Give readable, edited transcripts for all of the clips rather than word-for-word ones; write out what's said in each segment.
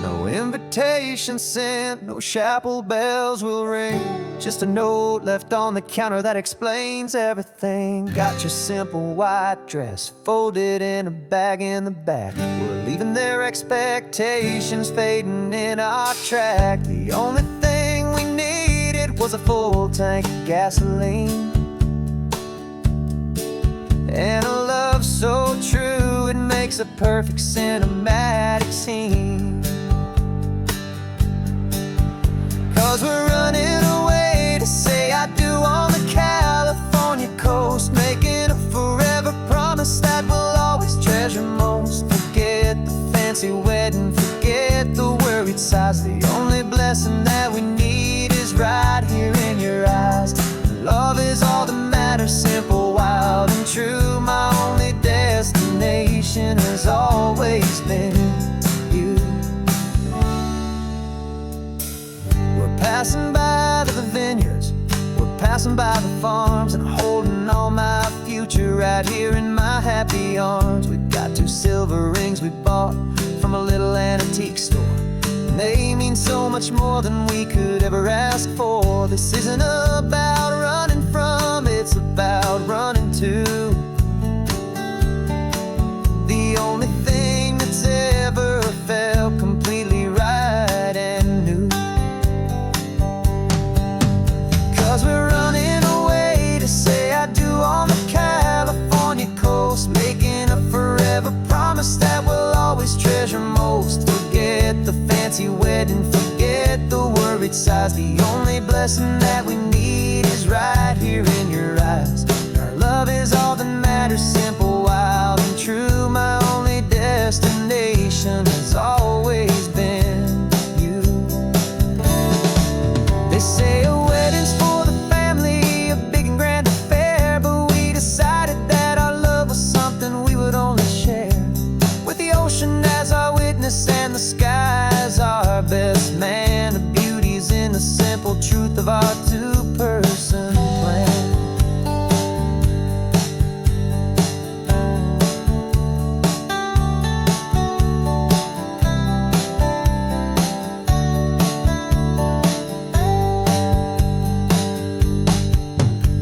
No invitation sent, no chapel bells will ring. Just a note left on the counter that explains everything. Got your simple white dress folded in a bag in the back. We're leaving their expectations fading in our track. The only thing we needed was a full tank of gasoline, and a love so true it makes a perfect cinematic scene. 'Cause we're running away to say I do on the California coast, making a forever promise that we'll always treasure most. Forget the fancy wedding, forget the worried sighs. The only blessing that we need is right here in your eyes. Love is all that matters, simple, wild, and true. My only destination has always been you. We're passing by the vineyards, we're passing by the farms, and holding on my future right here in my happy arms. We've got 2 silver rings we bought from a little antique store, and they mean so much more than we could ever ask for. This isn't about running from, it's about running to the only thing that's ever felt completely right and new. 'Cause we're running away to say I do on the California coast, making a forever promise that we'll always treasure most. Forget the fancy wedding, forget the worried sighs. The only blessing that we need is right here in your eyes. Our love is all that matters, simple, wild, and true. My only destination has always been you. They say a wedding's for the family, a big and grand affair, but we decided that our love was something we would only share with the ocean as our witness and the sky as our best man. The beauty's in the simple truth of our 2-person plan.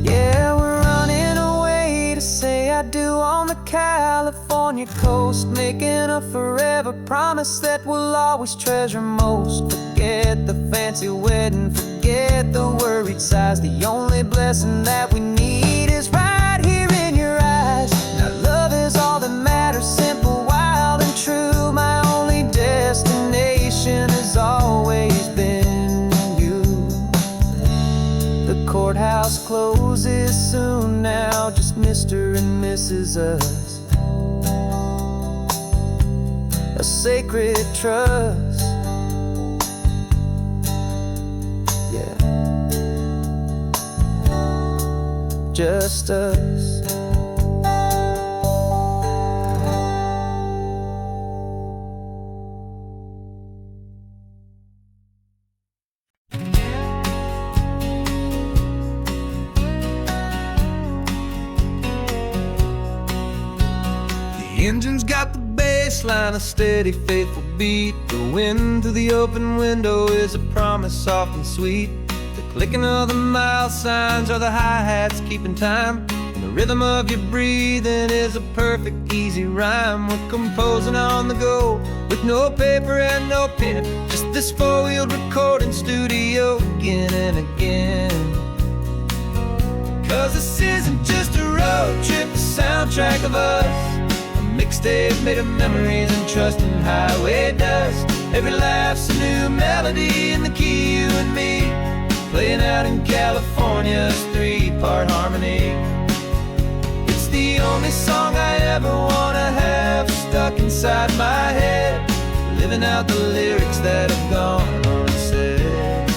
Yeah, we're running away to say I do on the California coast, making a forever promise that we'll always treasure most. Forget the fancy wedding, forget the worried sighs. The only blessing that we need is right here in your eyes. Now love is all that matters, simple, wild, and true. My only destination has always been you. The courthouse closes soon now, just Mr. and Mrs. Us, a sacred trust. Yeah, just us. The engine's got the baseline, a steady, faithful beat. The wind through the open window is a promise soft and sweet. The clicking of the mile signs are the hi-hats keeping time, and the rhythm of your breathing is a perfect, easy rhyme. We're composing on the go with no paper and no pen, just this 4-wheeled recording studio again and again. 'Cause this isn't just a road trip, the soundtrack of us, mixtape made of memories and trust and highway dust. Every laugh's a new melody in the key, you and me, playing out in California's 3-part harmony. It's the only song I ever wanna have stuck inside my head, living out the lyrics that have gone unsaid.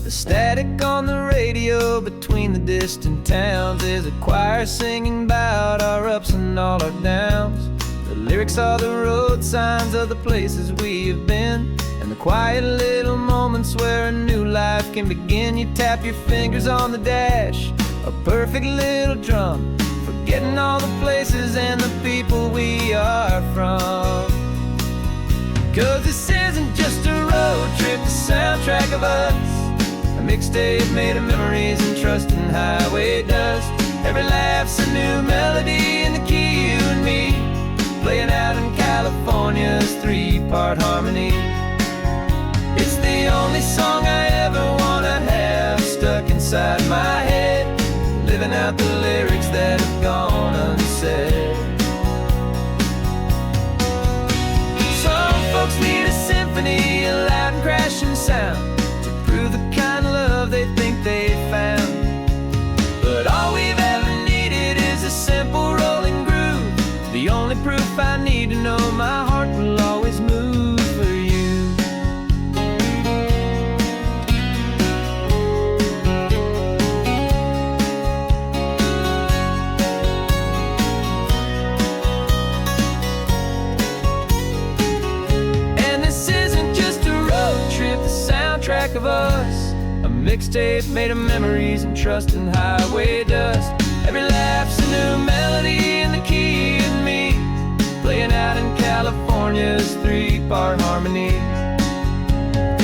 The static on the radio between the distant towns is a choir singing about our ups and all our downs. The lyrics are the road signs of the places we have been, and the quiet little moments where a new life can begin. You tap your fingers on the dash, a perfect little drum, forgetting all the places and the people we are from. 'Cause this isn't just a road trip, the soundtrack of us. A mixtape made of memories and trust in highway dust. Every laugh's a new melody in the key, you and me, playing out in California's 3-part harmony. It's the only song I ever wanna have stuck inside my head, living out the lyrics that have gone unsaid. Some folks need a symphony, a loud and crashing sound, to prove the kind of love they think they found. But all we've ever needed is a simple rolling groove, the only proof I need to know my heart will always move for you. And this isn't just a road trip, the soundtrack of us. A mixtape made of memories and trust in highway dust. Every laugh's a new melody in the key and me, playing out in California's 3-part harmony.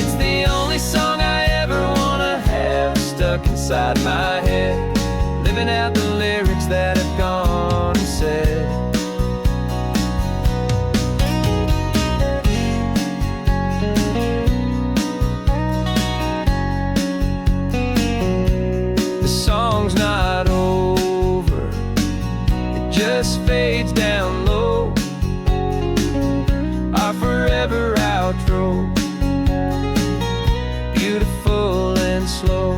It's the only song I ever wanna have stuck inside my head, living out the lyrics that have gone unsaid. The song's not over, it just fades down low, our forever outro, beautiful and slow.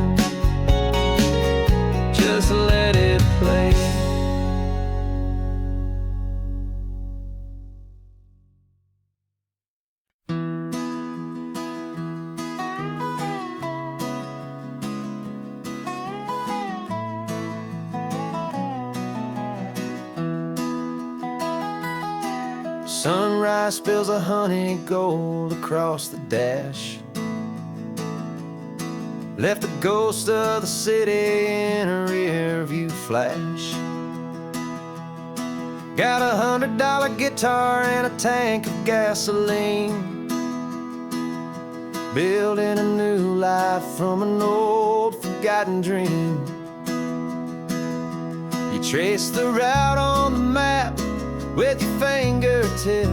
Just let it play. Sunrise spills a honey gold across the dash, left the ghost of the city in a rear view flash. Got a $100 guitar and a tank of gasoline, building a new life from an old forgotten dream. You trace the route on the map with your fingertip,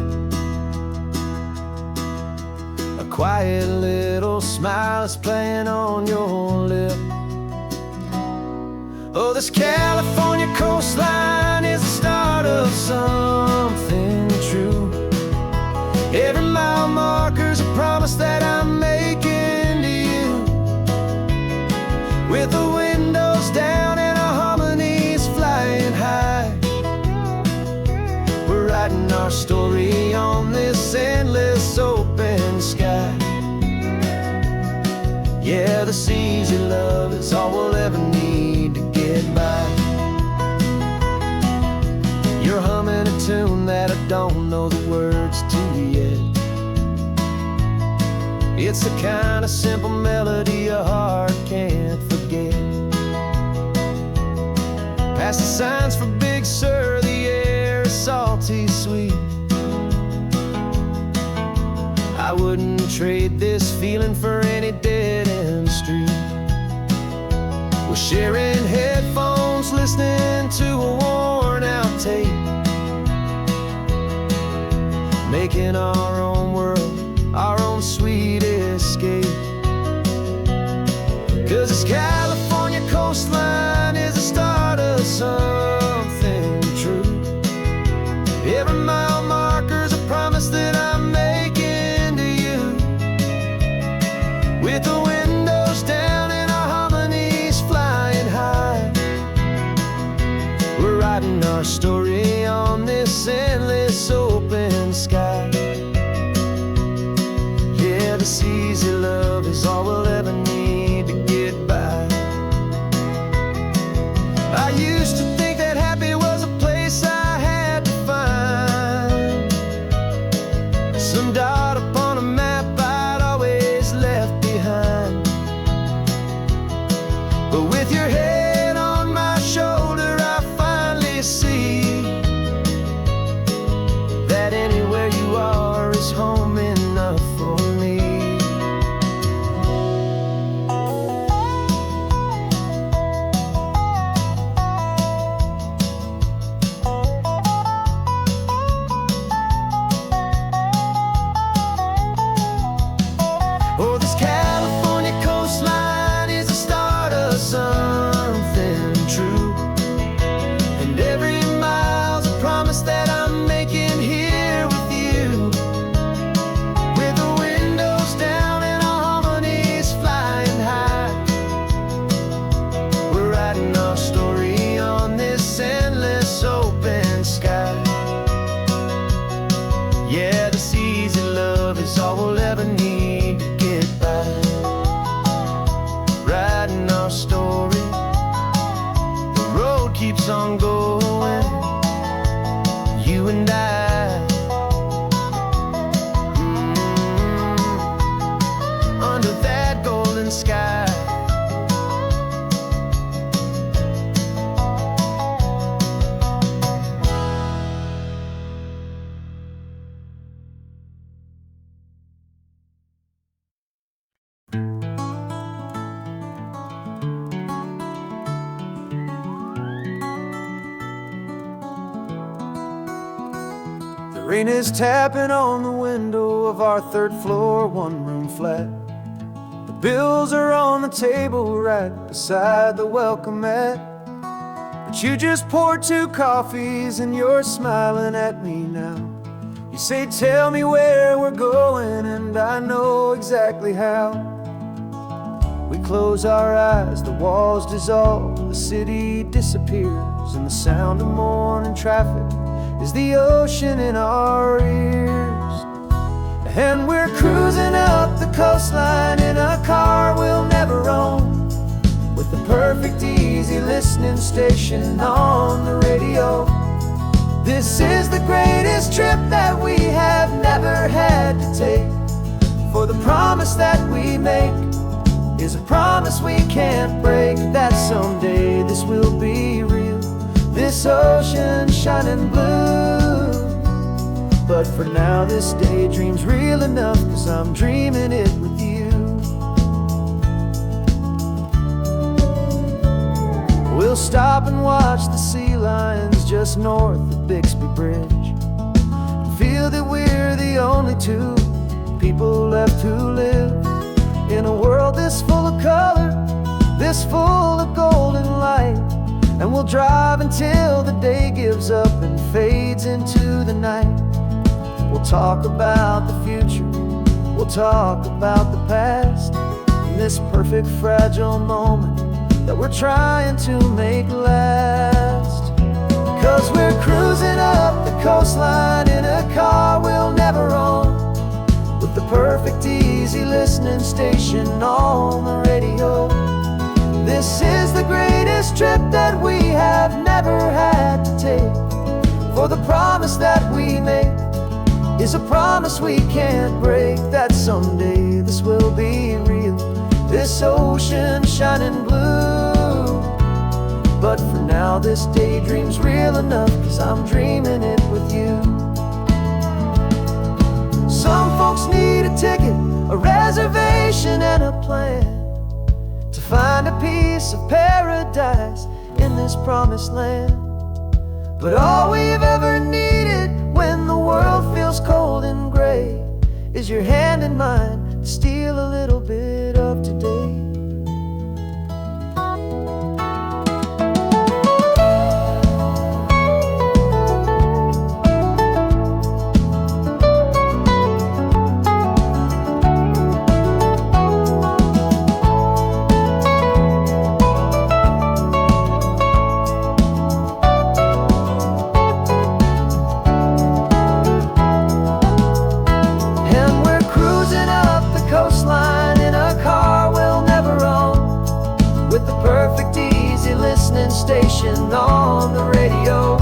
a quiet little smile is playing on your lip. Oh, this California coastline is the start of something true. Every mile marker's a promise that I'm making to you, with the windows down and our harmonies flying high. We're writing our story on this endless open sky. Yeah, this easy love is all we'll ever need to get by. You're humming a tune that I don't know the words to yet. It's the kind of simple melody a heart can't forget. Past the signs for Big Sur, the air is salty sweet. I wouldn't trade this feeling for any dead-end street. We're sharing headphones, listening to a worn-out tape, making our own world, our own sweet escape. 'Cause this California coastline is the start of something true. Every mile marker's a promise that I'm making to you, with the windows down and our harmonies flying high. We're writing our story on this endless open sky. Yeah, this easy love is all we'll ever need to get by. Yeah, this easy love is all we'll ever need to get by. Writing our story, the road keeps on going, you and I. Under that golden sky. The rain is tapping on the window of our third floor, one-room flat. The bills are on the table right beside the welcome mat. But you just poured 2 coffees and you're smiling at me now. You say, tell me where we're going, and I know exactly how. We close our eyes, the walls dissolve, the city disappears, and the sound of morning traffic is the ocean in our ears. And we're cruising up the coastline in a car we'll never own, with the perfect easy listening station on the radio. This is the greatest trip that we have never had to take, for the promise that we make is a promise we can't break, that someday this will be real, this ocean shining blue. But for now this daydream's real enough, 'cause I'm dreaming it with you. We'll stop and watch the sea lions just north of Bixby Bridge, and feel that we're the only 2 people left who live in a world this full of color, this full of golden light. And we'll drive until the day gives up and fades into the night. We'll talk about the future, we'll talk about the past, in this perfect fragile moment that we're trying to make last. 'Cause we're cruising up the coastline in a car we'll never own, with the perfect easy listening station on the radio. This is the greatest trip that we have never had to take, for the promise that we make is a promise we can't break, that someday this will be real, this ocean shining blue. But for now this daydream's real enough, 'cause I'm dreaming it with you. Some folks need a ticket, a reservation and a plan, to find a piece of paradise in this promised land. But all we've ever needed when the world feels cold and gray is your hand in mine to steal a little bit of today. Station on the radio.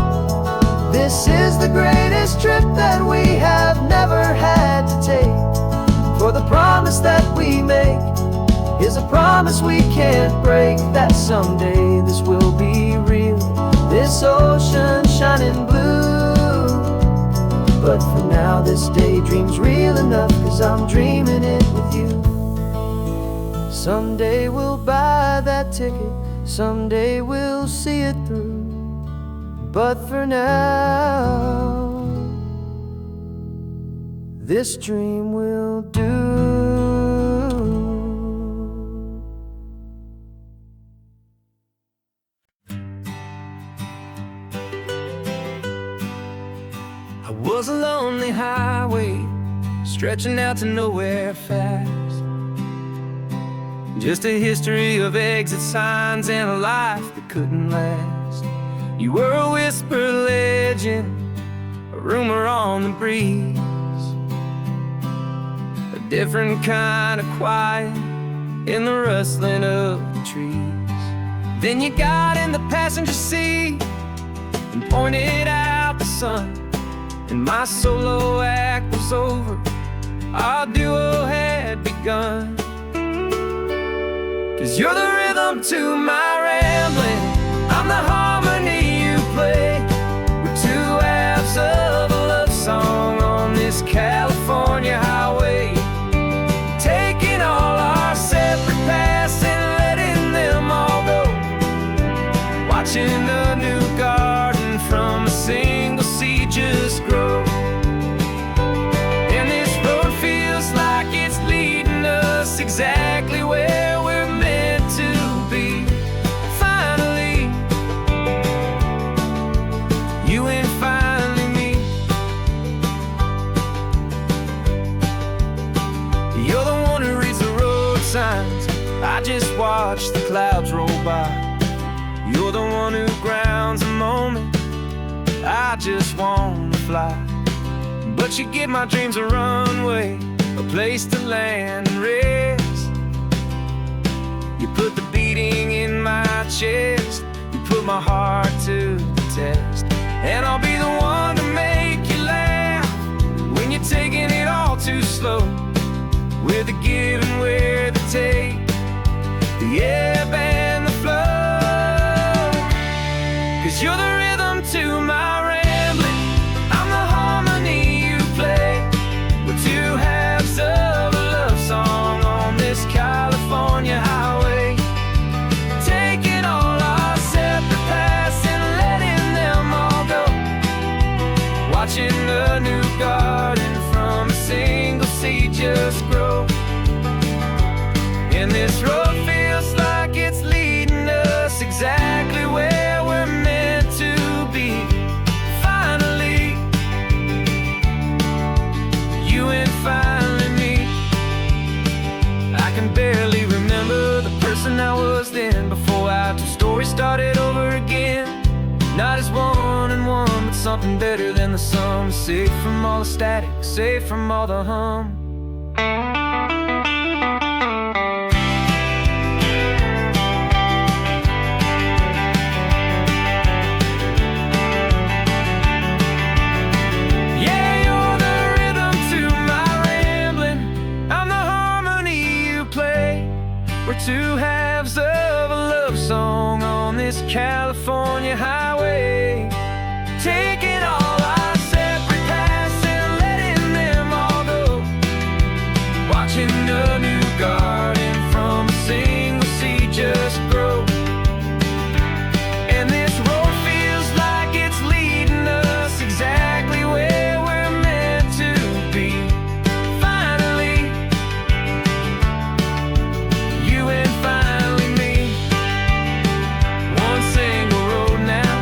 This is the greatest trip that we have never had to take, for the promise that we make is a promise we can't break, that someday this will be real, this ocean shining blue. But for now this daydream's real enough, 'cause I'm dreaming it with you. Someday we'll buy that ticket, someday we'll see it through, but for now this dream will do. I was a lonely highway stretching out to nowhere fast, just a history of exit signs and a life that couldn't last. You were a whispered legend, a rumor on the breeze, different kind of quiet in the rustling of the trees. Then you got in the passenger seat and pointed out the sun, and my solo act was over, our duo had begun. 'Cause you're the rhythm to my rambling, I'm the harmony you play. We're two halves of a love song on this California highway, taking all our separate paths and letting them all go, watching a new garden from a single seed just grow. And this road feels like it's leading us exactly where we're meant to be. Finally, you and finally me. You're the one who reads the road signs, I just watch the clouds roll by. You're the one who grounds a moment, I just wanna fly. But you give my dreams a runway, a place to land and rest. You put the beating in my chest, you put my heart to the test. And I'll be the one to make you laugh when you're taking it all too slow. We're the give and we're the take, the ebb and the flow. 'Cause you're the rhythm to my rambling, I'm the harmony you play. We're two halves of a love song on this California highway, taking all our separate paths and letting them all go, watching a new garden from a single seed just grow. And this road feels like it's leading us exactly where we're meant to be. Finally, you and finally me. I can barely remember the person I was then, before our two stories started over again. Not as one and one, but something better than the sum. Safe from all the static, safe from all the hum. We're two halves of a love song on this California highway, taking all our separate paths and letting them all go, watching a new garden from a single seed just grow. And this road feels like it's leading us exactly where we're meant to be. Finally, you and finally me. One single road now,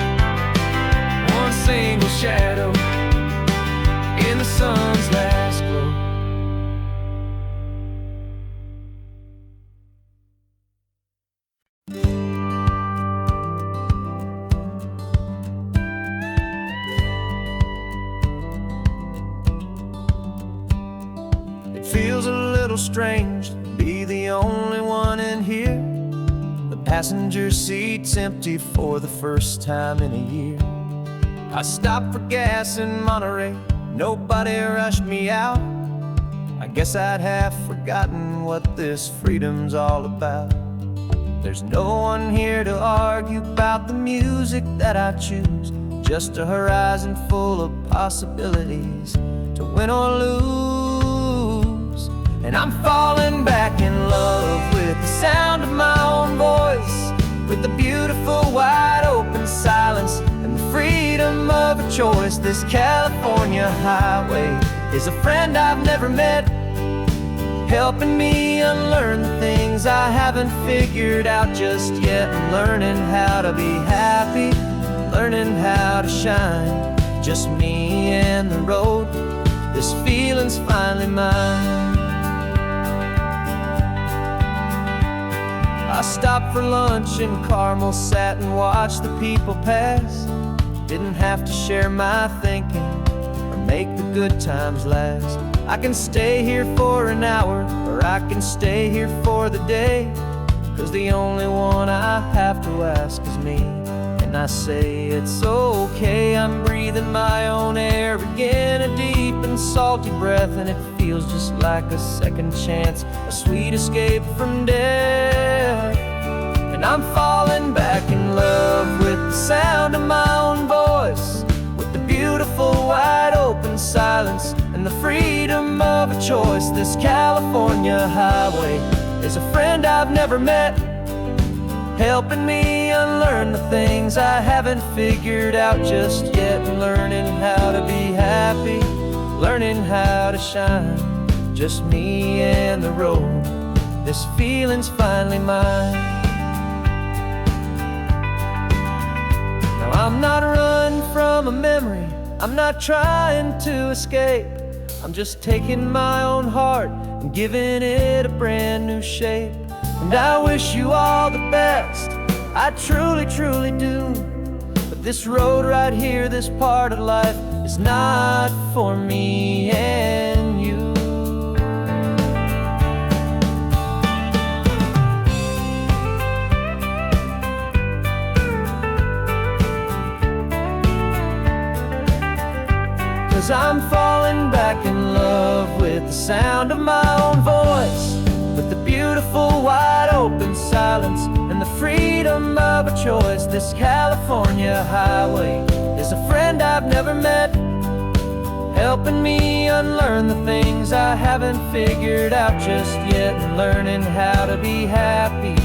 one single shadow in the sun's last glow. It feels a little strange to be the only one in here. The passenger seat's empty for the first time in a year. I stopped for gas in Monterey, nobody rushed me out. I guess I'd have forgotten what this freedom's all about. There's no one here to argue about the music that I choose, just a horizon full of possibilities to win or lose. And I'm falling back in love with the sound of my own voice, with the beautiful wide open silence and the freedom of a choice. This California highway is a friend I've never met, helping me unlearn the things I haven't figured out just yet. I'm learning how to be happy, learning how to shine, just me and the road. This feeling's finally mine. I stopped for lunch in Carmel, sat and watched the people pass. Didn't have to share my thinking or make the good times last. I can stay here for an hour, or I can stay here for the day, 'cause the only one I have to ask is me. And I say it's okay, I'm breathing my own air again, a deep and salty breath, and it feels just like a second chance, a sweet escape from death. And I'm falling back in love with the sound of my own voice, with the beautiful wide open silence and the freedom of a choice. This California highway is a friend I've never met, helping me unlearn the things I haven't figured out just yet, and learning how to be happy, learning how to shine, just me and the road. This feeling's finally mine. Now I'm not running from a memory, I'm not trying to escape, I'm just taking my own heart and giving it a brand new shape. And I wish you all the best, I truly, truly do. But this road right here, this part of life, is not for me and you. Cause I'm falling back in love with the sound of my own voice, with the beautiful wide open silence and the freedom of a choice. This California highway is a friend I've never met, helping me unlearn the things I haven't figured out just yet, and learning how to be happy,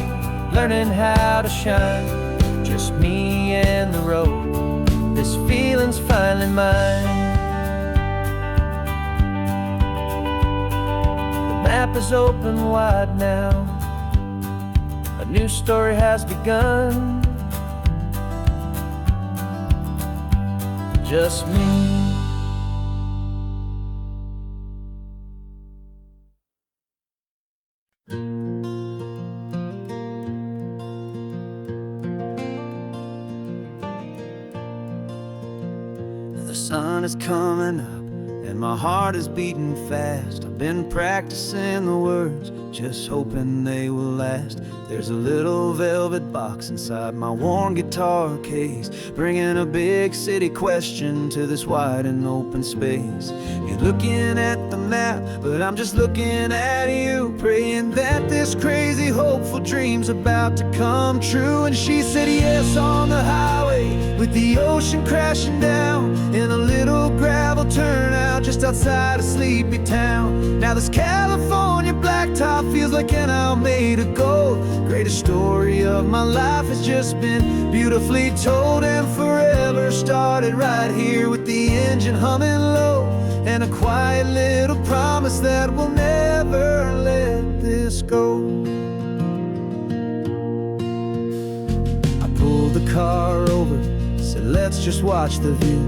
learning how to shine, just me and the road. This feeling's finally mine. The map is open wide now, a new story has begun, just me. The sun is coming up and my heart is beating fast. I've been practicing the words, just hoping they will last. There's a little velvet box inside my worn guitar case, bringing a big city question to this wide and open space. You're looking at the map, but I'm just looking at you, praying that this crazy hopeful dream's about to come true. And she said yes on the highway, with the ocean crashing down, in a little gravel turnout just outside a sleepy town. Now this California blacktop feels like an hour made of gold. Greatest story of my life has just been beautifully told, and forever started right here with the engine humming low, and a quiet little promise that we'll never let this go. I pulled the car over, said let's just watch the view.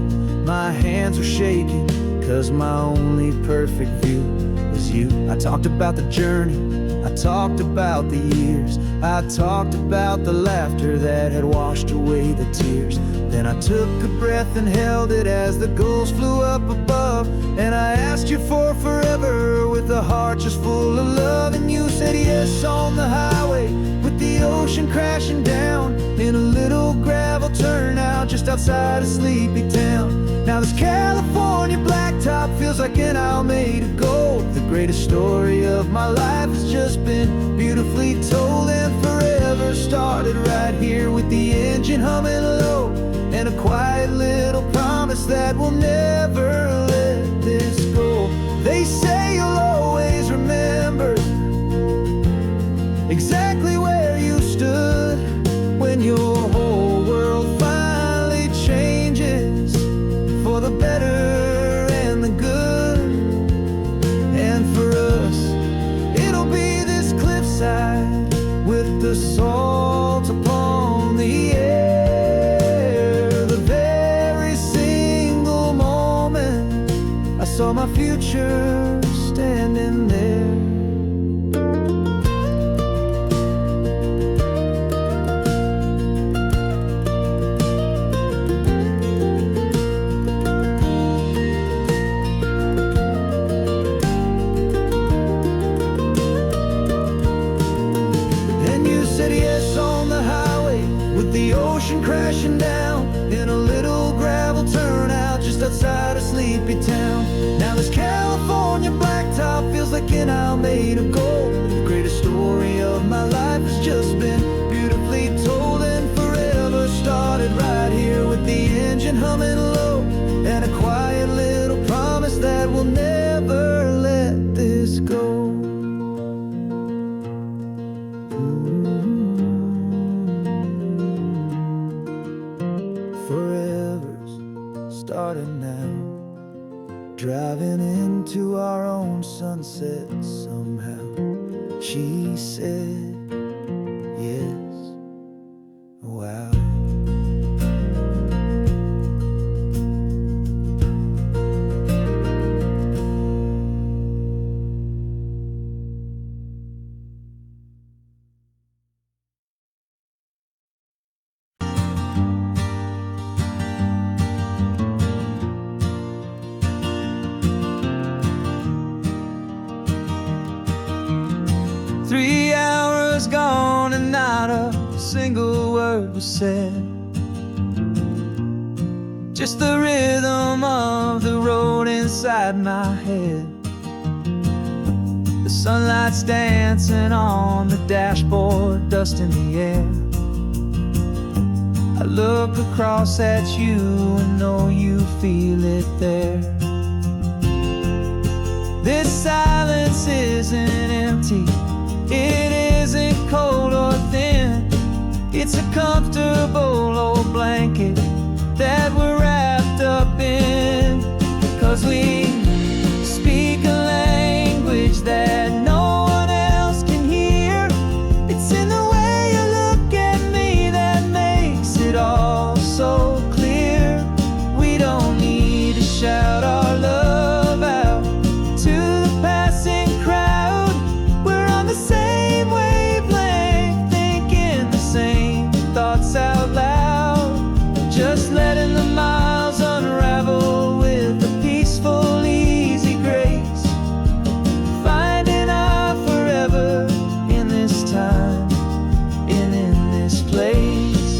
My hands were shaking, cause my only perfect view was you. I talked about the journey, I talked about the years, I talked about the laughter that had washed away the tears. Then I took a breath and held it as the gulls flew up above, and I asked you for forever with a heart just full of love. And you said yes on the highway, with the ocean crashing down, in a little gravel turnout just outside a sleepy town. Now this California blacktop feels like an hour made of gold. The greatest story of my life has just been beautifully told, and forever started right here with the engine humming low, and a quiet little promise that we'll never let this go. They say you'll always remember exactly where you stood when your whole world finally changes for the better and the good. And for us, it'll be this cliffside with the salt upon the air. The very single moment I saw my future standing there. made of gold. The greatest story of my life has just been beautifully told, and forever started right here with the engine humming low, and a quiet little promise that we'll never let this go. Forever's starting now, driving into our own sunset somehow. She said, yes, wow. Gone and not a single word was said. Just the rhythm of the road inside my head. The sunlight's dancing on the dashboard, dust in the air. I look across at you and know you feel it there. This silence isn't empty, it isn't cold or thin. It's a comfortable old blanket that we're wrapped up in. 'Cause we speak a language that no one else can hear. It's in the way you look at me that makes it all so clear. We don't need to shout our love out to the passing crowd. We're on the same wavelength, thinking the same thoughts out loud. Just letting the miles unravel with a peaceful, easy grace. Finding our forever in this time and in this place.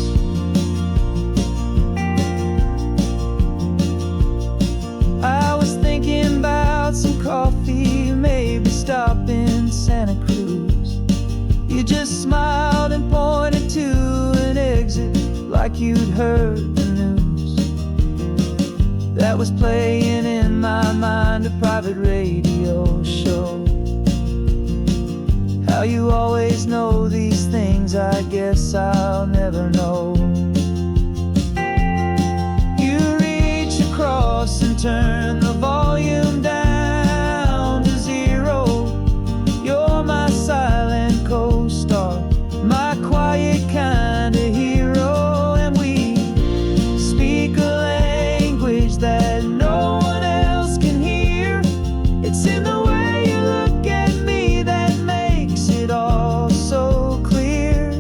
I was thinking about some coffee, maybe stop in Santa Cruz. You just smiled and pointed to an exit like you'd heard the news. That was playing in my mind, a private radio show. How you always know these things, I guess I'll never know. You reach across and turn the volume down to zero. You're my silent co-star, my quiet kind of hero. And we speak a language that no one else can hear. It's in the way you look at me that makes it all so clear.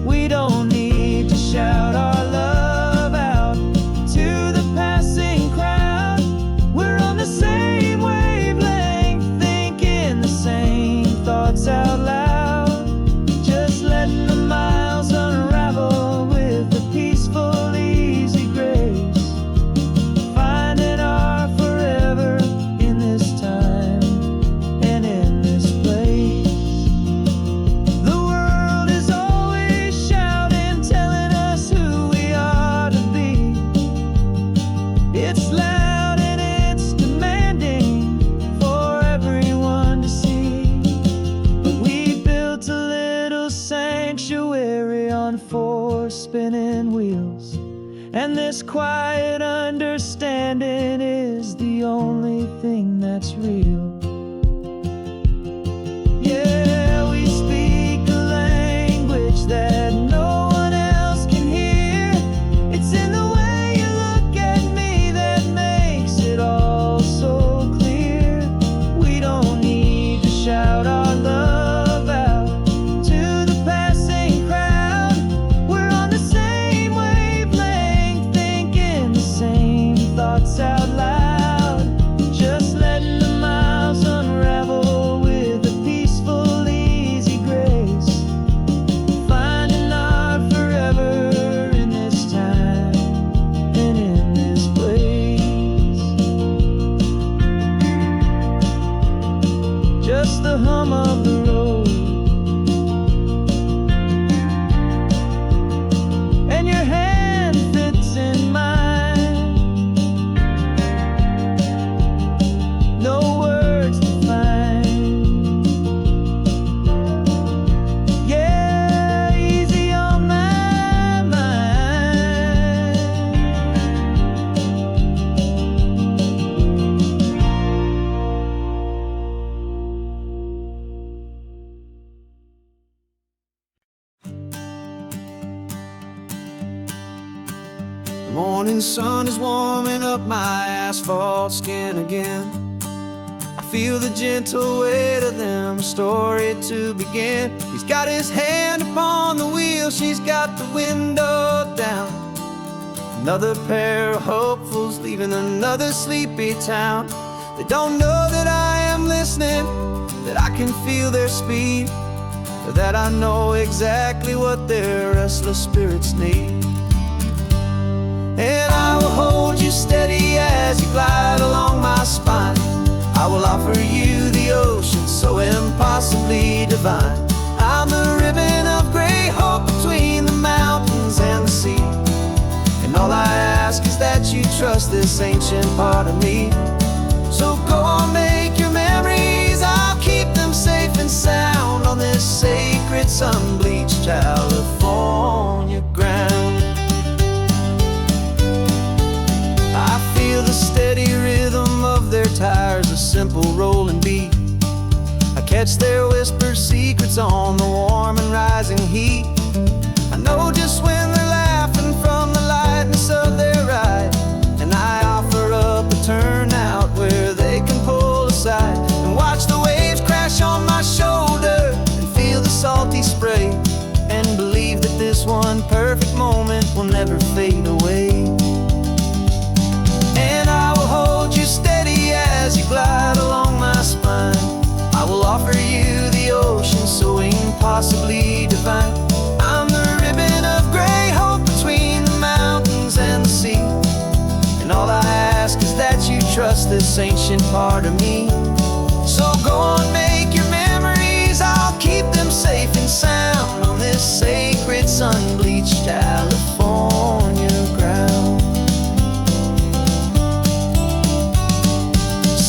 We don't need to shout our love out to the passing crowd. We're on the same wavelength, thinking the same thoughts out loud. Just letting the miles unravel with a peaceful, easy grace. Finding our forever in this time and in this place. The world is always shouting, telling us who we are to be. It's loud and it's demanding for everyone to see. But we built a little sanctuary on four spinning wheels, and this quiet understanding is the only thing that's real. Yeah, we speak a language that no one else can hear. It's in the way you look at me that makes it all so clear. We don't need to shout our love out to the passing crowd. We're on the same wavelength, thinking the same thoughts out loud. Just just the hum of the road. And your hand fits in mine, no words to find. Yeah, easy on my mind. The morning sun is warming up my asphalt skin again. I feel the gentle weight of them, a story to begin. He's got his hand upon the wheel, she's got the window down. Another pair of hopefuls leaving another sleepy town. They don't know that I am listening, that I can feel their speed, or that I know exactly what their restless spirits need. And I will hold you steady as you glide along my spine. I will offer you the ocean so impossibly divine. I'm the ribbon of gray hope between the mountains and the sea. And all I ask is that you trust this ancient part of me. So go on, make your memories, I'll keep them safe and sound on this sacred sun-bleached California ground. I feel the steady rhythm of their tires, a simple rolling beat. I catch their whispered secrets on the warm and rising heat. I know just when they're laughing from the lightness of their ride, and I offer up a turnout where they can pull aside and watch the waves crash on my shoulder and feel the salty spray, and believe that this one perfect moment will never fade away. And I will hold you steady as you glide along my spine. I will offer you the ocean so impossibly divine. I'm the ribbon of gray hope between the mountains and the sea. And all I ask is that you trust this ancient part of me. So go on, make your memories, I'll keep them safe and sound on this sacred sun-bleached California ground.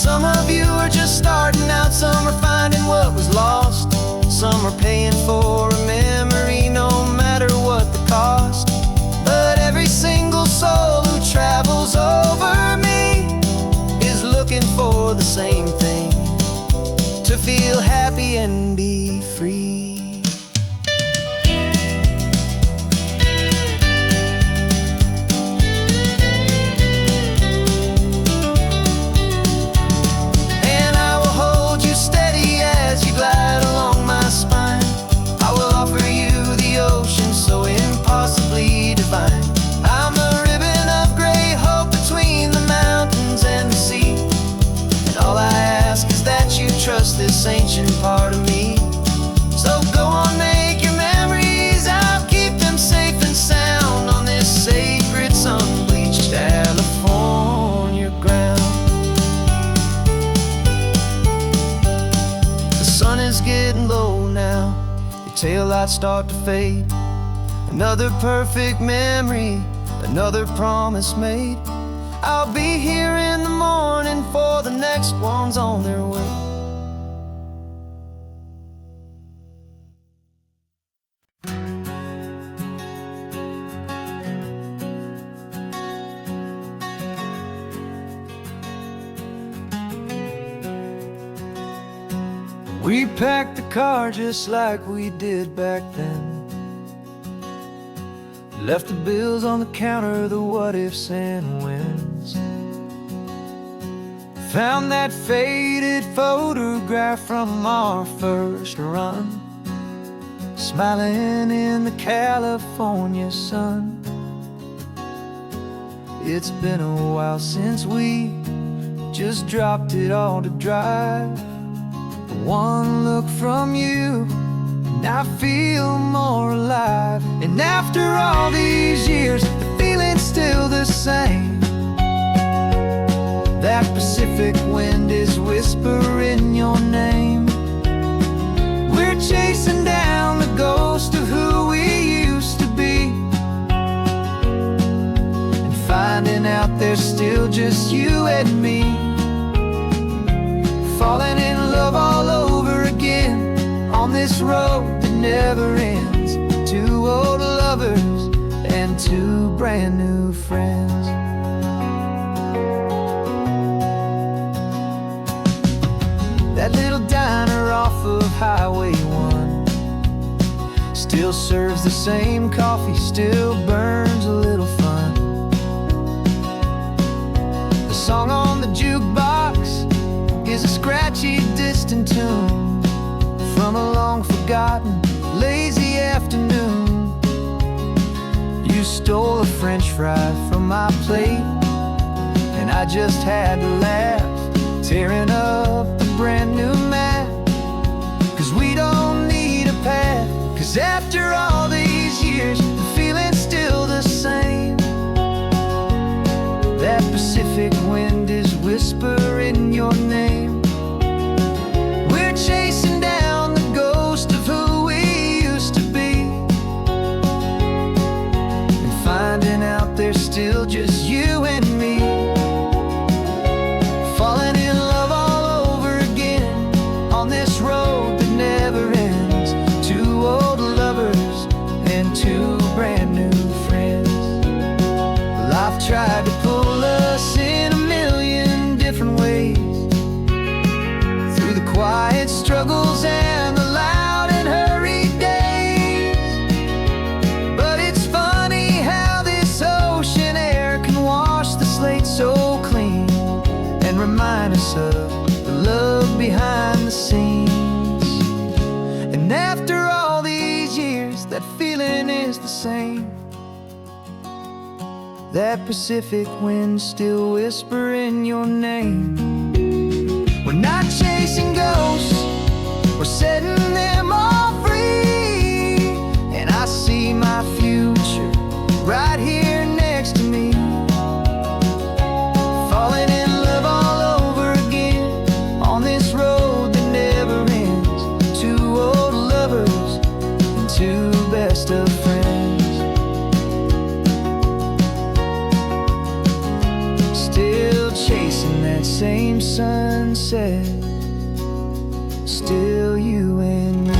Some of you are just starting out, some are finding what was lost, some are paying for a memory no matter what the cost. But every single soul who travels over me is looking for the same thing, to feel happy and be free. Glide along my spine. I will offer you the ocean so impossibly divine. I'm the ribbon of gray hope between the mountains and the sea. And all I ask is that you trust this ancient part of me. So go on, make your memories, I'll keep them safe and sound on this sacred sun-bleached California ground. The sun is getting low now, your taillights start to fade. Another perfect memory, another promise made. I'll be here in the morning for the next ones on their way. We packed the car just like we did back then. Left the bills on the counter, the what ifs and whens. Found that faded photograph from our first run, smiling in the California sun. It's been a while since we just dropped it all to dry. One look from you and I feel more alive. And after all these years, the feeling's still the same. That Pacific wind is whispering your name. just you and me, falling in love all over again on this road that never ends. Two old lovers and two brand new friends. That little diner off of Highway 1 still serves the same coffee, still burns a little fun. The song on the jukebox is a scratchy, distant tune from a long forgotten, lazy afternoon. You stole a French fry from my plate, and I just had to laugh, tearing up a brand new map. Cause we don't need a path, cause after all these years, the feeling's still the same. That Pacific wind is whispering your name. We're chasing down the ghost of who we used to be, and finding out there's still just you and me, falling in love all over again on this road that never ends. Two old lovers and two brand new friends. Life tried to pull us in a million different ways, through the quiet struggles and the loud and hurried days. But it's funny how this ocean air can wash the slate so clean and remind us of the love behind the scenes. And after all these years, that feeling is the same. That Pacific wind still whispering your name. We're not chasing ghosts, we're setting them all free. And I see my future right here next to me, falling in love all over again on this road that never ends. Two old lovers and two best of friends. Still chasing that same sunset, still you and me.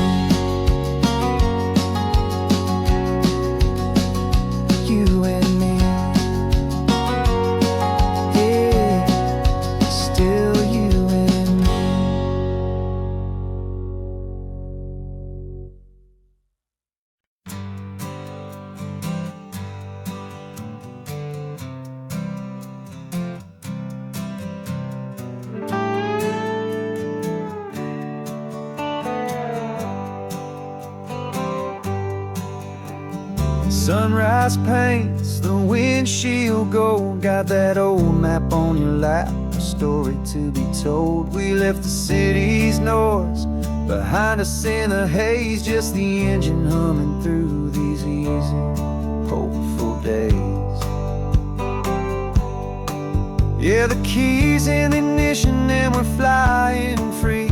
You and me. Yeah, still you and me. Sunrise paints the windshield gold. Got that old map on your lap, a story to be told. We left the city's noise behind us in the haze, just the engine humming through these easy, hopeful days. Yeah, the keys in the ignition and we're flying free,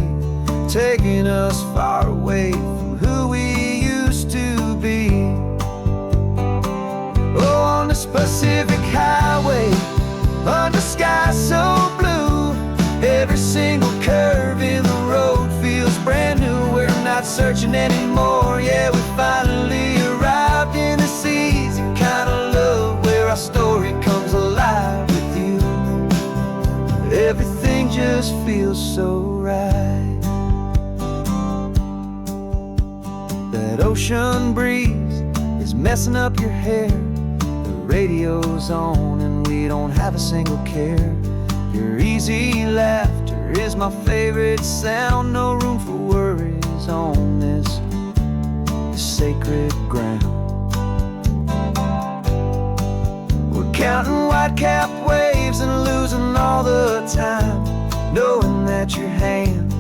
taking us far away from who we used to be. Oh, on this Pacific highway, under sky so blue, every single curve in the road feels brand new. We're not searching anymore, yeah, we finally arrived in this easy kind of love, where our story comes alive with you. Everything just feels so right. That ocean breeze is messing up your hair, radio's on and we don't have a single care. Your easy laughter is my favorite sound. No room for worries on this sacred ground. We're counting white-capped waves and losing all the time, knowing that your hand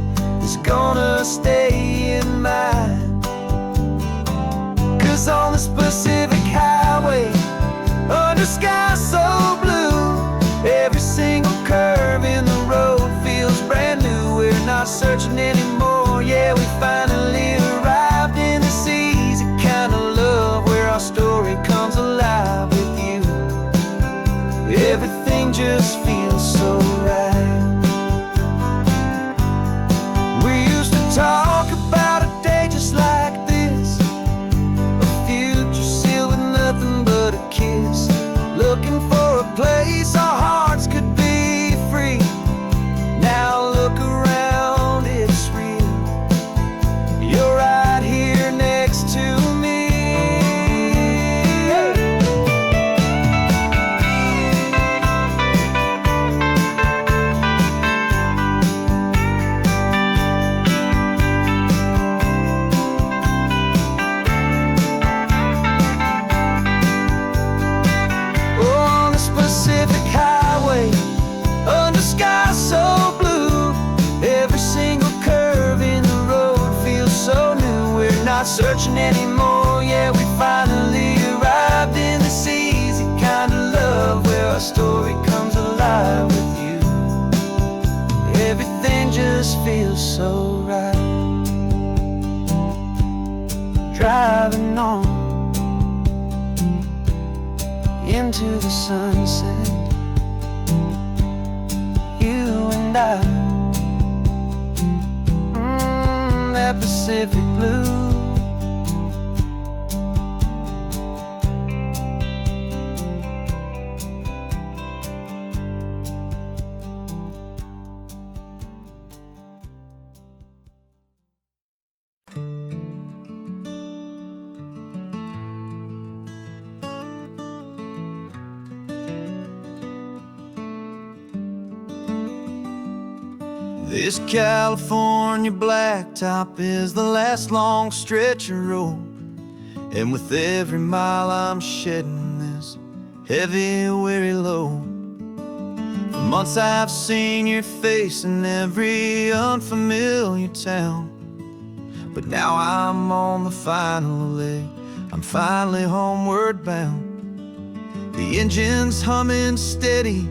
is gonna stay in mine. Cause on this Pacific highway, under sky so blue, every single curve in the road feels brand new. We're not searching anymore, yeah, we finally arrived in this easy kind of love, where our story comes alive with you. Everything just feels just feels so right. Driving on into the sunset, you and I, that Pacific blue. This California blacktop is the last long stretch of road, and with every mile I'm shedding this heavy, weary load. For months I've seen your face in every unfamiliar town, but now I'm on the final leg, I'm finally homeward bound. The engine's humming steady,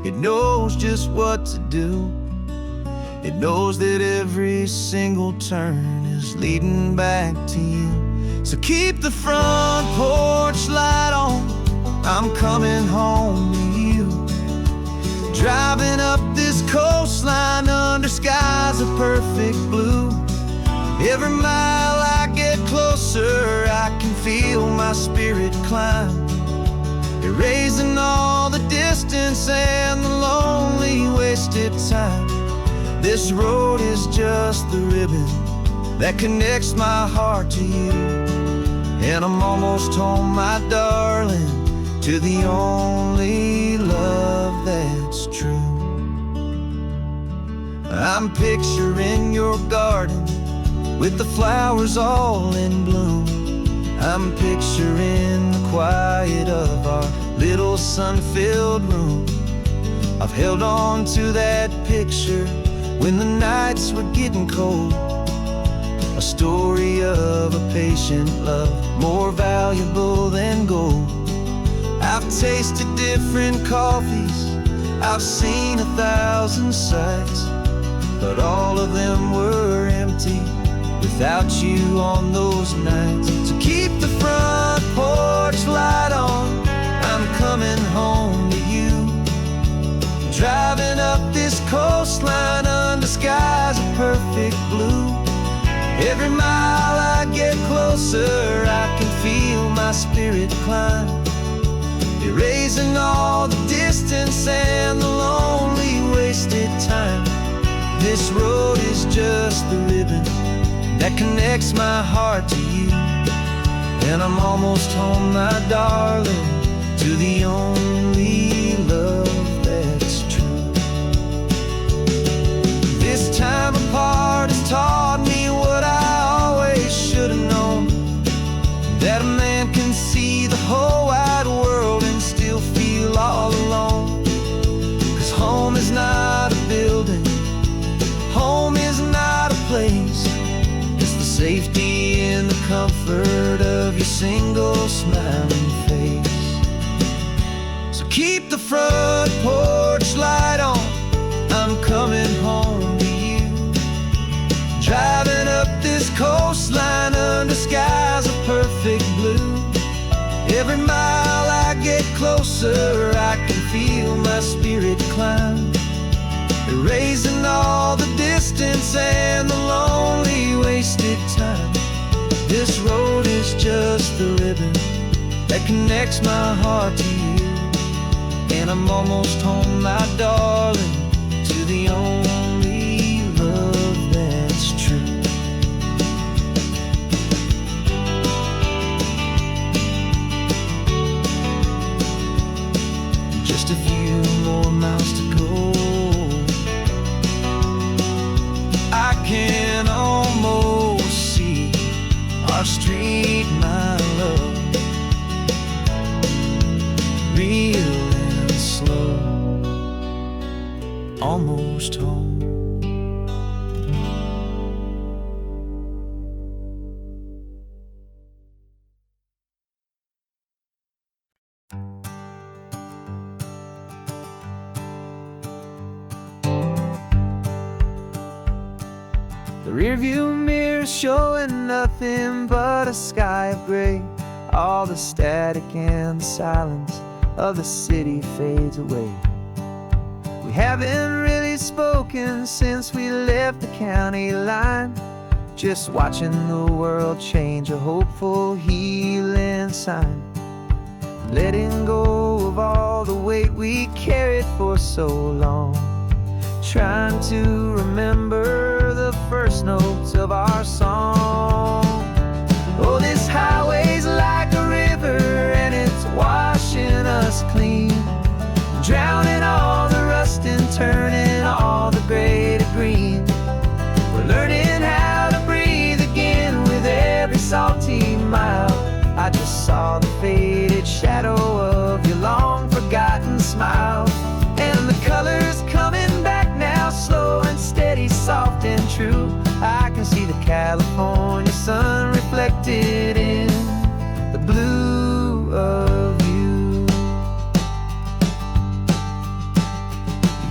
it knows just what to do. It knows that every single turn is leading back to you. So keep the front porch light on, I'm coming home to you. Driving up this coastline under skies of perfect blue. Every mile I get closer, I can feel my spirit climb, erasing all the distance and the lonely wasted time. This road is just the ribbon that connects my heart to you, and I'm almost home, my darling, to the only love that's true. I'm picturing your garden with the flowers all in bloom. I'm picturing the quiet of our little sun-filled room. I've held on to that picture when the nights were getting cold, a story of a patient love, more valuable than gold. I've tasted different coffees, I've seen 1,000 sights, but all of them were empty without you on those nights. So keep the front porch light on, I'm coming home to you. Driving up this coastline under skies of perfect blue. Every mile I get closer, I can feel my spirit climb, erasing all the distance and the lonely wasted time. This road is just the ribbon that connects my heart to you, and I'm almost home, my darling, to the only love that's true. This time apart has taught me what I always should have known, that a man can see the whole wide world and still feel all alone. 'Cause home is not a building, home is not a place, it's the safety and the comfort of your single smiling face. So keep the front porch light on, I'm coming home to you. Driving up this coastline under skies of perfect blue. Every mile I get closer, I can feel my spirit climb, erasing all the distance and the lonely wasted time. This road is just the ribbon that connects my heart to you, and I'm almost home, my darling, to the only love that's true. Just a few more miles to go, I can almost see our street, my love, real and slow, almost home. The rearview mirror showing nothing but a sky of gray. All the static and the silence of the city fades away. We haven't really spoken since we left the county line, just watching the world change, a hopeful healing sign. Letting go of all the weight we carried for so long, trying to remember the first notes of our song. Oh, this highway's like a river and it's washing us clean, drowning all the rust and turning all the gray to green. We're learning how to breathe again with every salty mile. I just saw the faded shadow of your long forgotten smile, and the colors coming back now, slow and steady, soft and true. I can see the California sun reflected in the blue of you.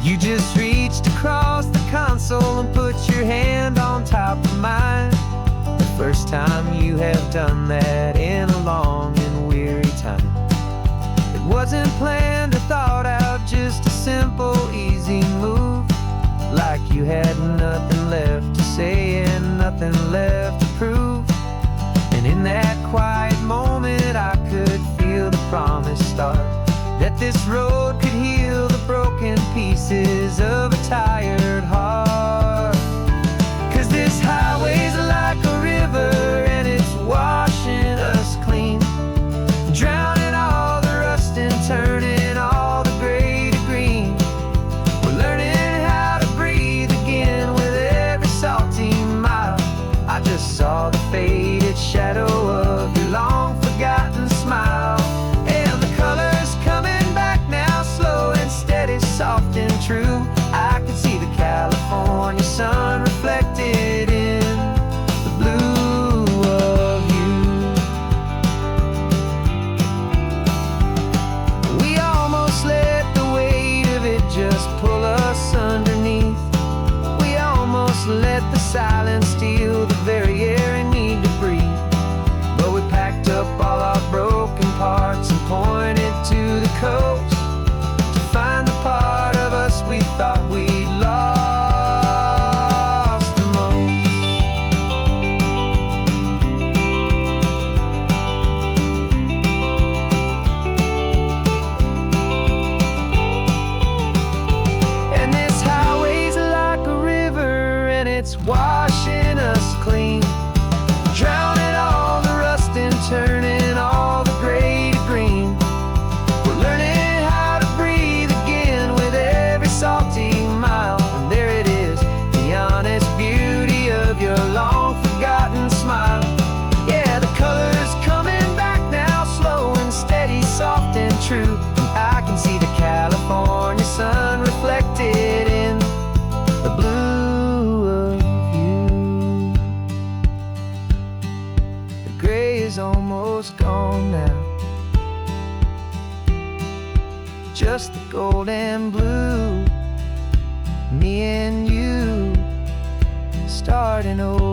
You just reached across the console and put your hand on top of mine. The first time you have done that in a long and weary time. It wasn't planned or thought out, just a simple, easy move. Like you had nothing left to say and nothing left to prove. And in that quiet moment I could feel the promise start, that this road could heal the broken pieces of a tired heart. 'Cause this highway's like a river and it's washing us clean, drowning all the rust and turning all the gray to green. We're learning how to breathe again with every salty mile. I just saw the faded shadow of your long forgotten smile, and the colors coming back now, slow and steady, soft and true. I can see the California sun reflected in the blue of you. We almost let the weight of it just pull us underneath. We almost let the silence steal the very air I need to breathe. But we packed up all our broken parts and pointed to the coast to find the part of us we thought we'd lost the most. And this highway's like a river and it's washing us clean, drowning all the rust and turning all the gray to green. We're learning how to breathe again with every salty mile. And there it is, the honest beauty of your long forgotten smile. Yeah, the colors coming back now, slow and steady, soft and true. I can see the California sun reflected in the blue of you. The gray is almost gone now, just the gold and blue. Me and you starting over.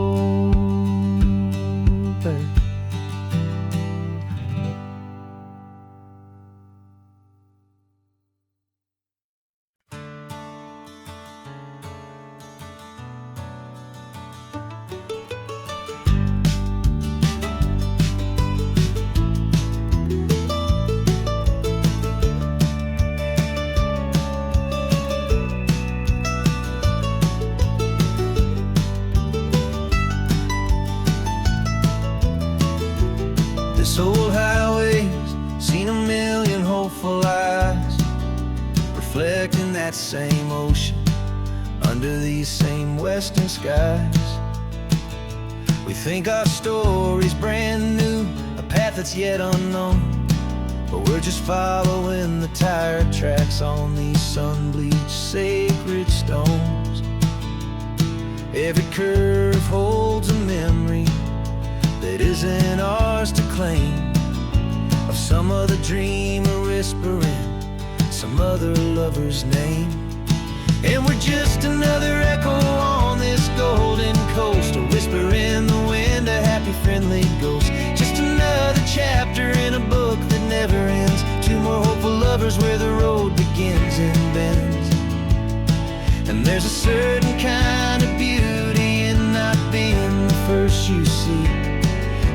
This old highway's seen a million hopeful eyes, reflecting that same ocean under these same western skies. We think our story's brand new, a path that's yet unknown, but we're just following the tire tracks on these sun-bleached sacred stones. Every curve holds a memory that isn't ours to claim, of some other dreamer whispering some other lover's name. And we're just another echo on this golden coast, you see,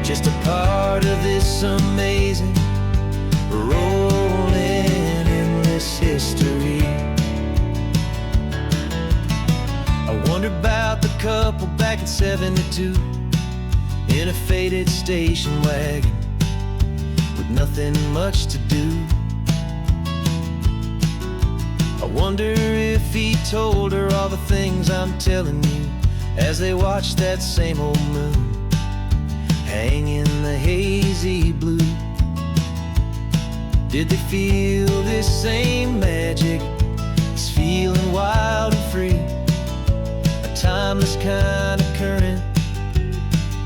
just a part of this amazing, rolling, endless history. I wonder about the couple back in '72 in a faded station wagon with nothing much to do. I wonder if he told her all the things I'm telling you as they watched that same old moon hang in the hazy blue. Did they feel this same magic, this feeling wild and free, a timeless kind of current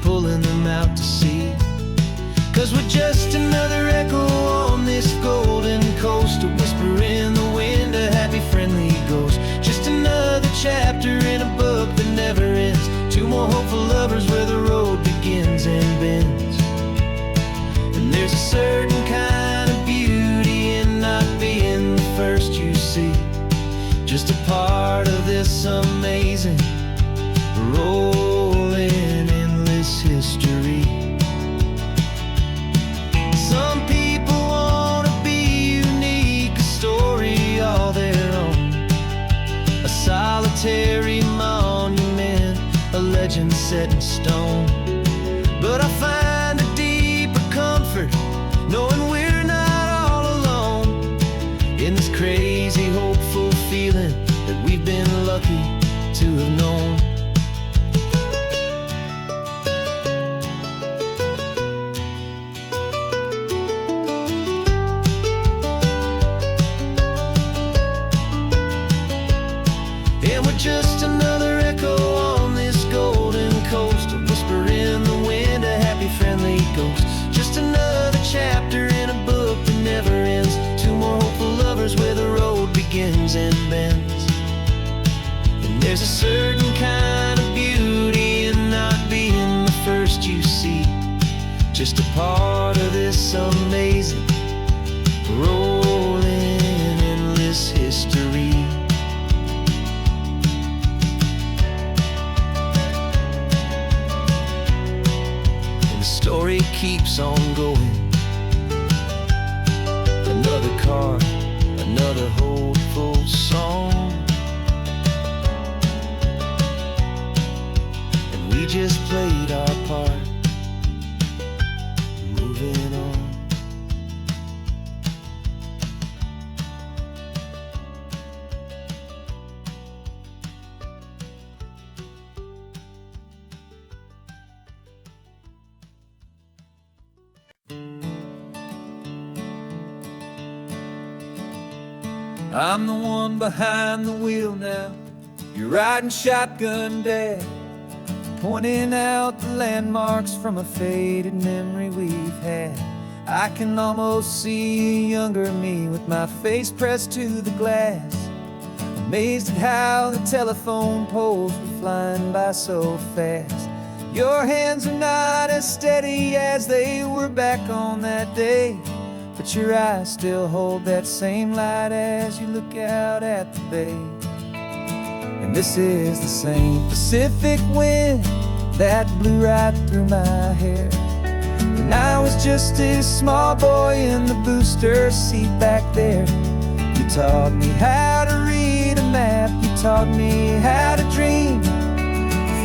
pulling them out to sea? 'Cause we're just another echo on this golden coast, a whisper in the wind, a happy friendly ghost, just another chapter in a book that never ends, two more hopeful lovers where the road begins and bends. And there's a certain kind of beauty in not being the first you see, just a part of this amazing, rolling, endless history. Some people wanna be unique, a story all their own, a solitary monument, a legend set in stone. But I find a deeper comfort knowing we're not all alone in this crazy, hopeful feeling that we've been lucky to have known. And we're just another echo on this golden coast, a whisper in the wind, a happy friendly ghost, just another chapter in a book that never ends, two more hopeful lovers where the road begins and bends. And there's a certain kind of beauty in not being the first you see, just a part of this amazing, rolling, endless history. The story keeps on going, another card, another hopeful song, and we just played our part, moving on. I'm the one behind the wheel now, you're riding shotgun, Dad, pointing out the landmarks from a faded memory we've had. I can almost see a younger me with my face pressed to the glass, amazed at how the telephone poles were flying by so fast. Your hands are not as steady as they were back on that day, but your eyes still hold that same light as you look out at the bay. And this is the same Pacific wind that blew right through my hair when I was just a small boy in the booster seat back there. You taught me how to read a map, you taught me how to dream,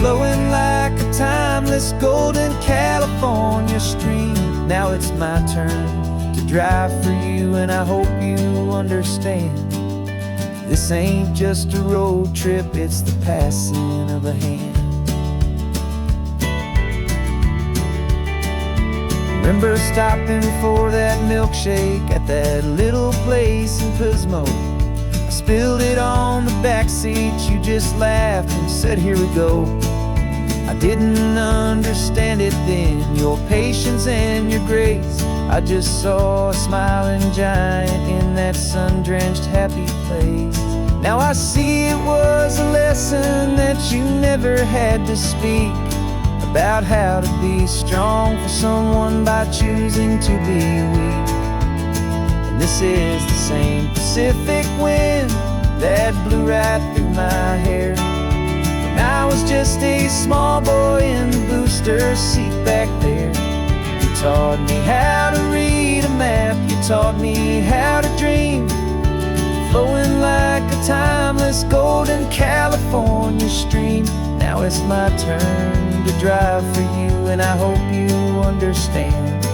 flowing like a timeless golden California stream. Now it's my turn to drive for you, and I hope you understand, this ain't just a road trip, it's the passing of a hand. Remember stopping for that milkshake at that little place in Pismo? I spilled it on the back seat, you just laughed and said, here we go. I didn't understand it then, your patience and your grace. I just saw a smiling giant in that sun-drenched happy place. Now I see it was a lesson that you never had to speak, about how to be strong for someone by choosing to be weak. And this is the same Pacific wind that blew right through my hair when I was just a small boy in the booster passenger seat back there. You taught me how to read a map, you taught me how to dream, flowing like a timeless golden California stream. Now it's my turn to drive for you, and I hope you understand.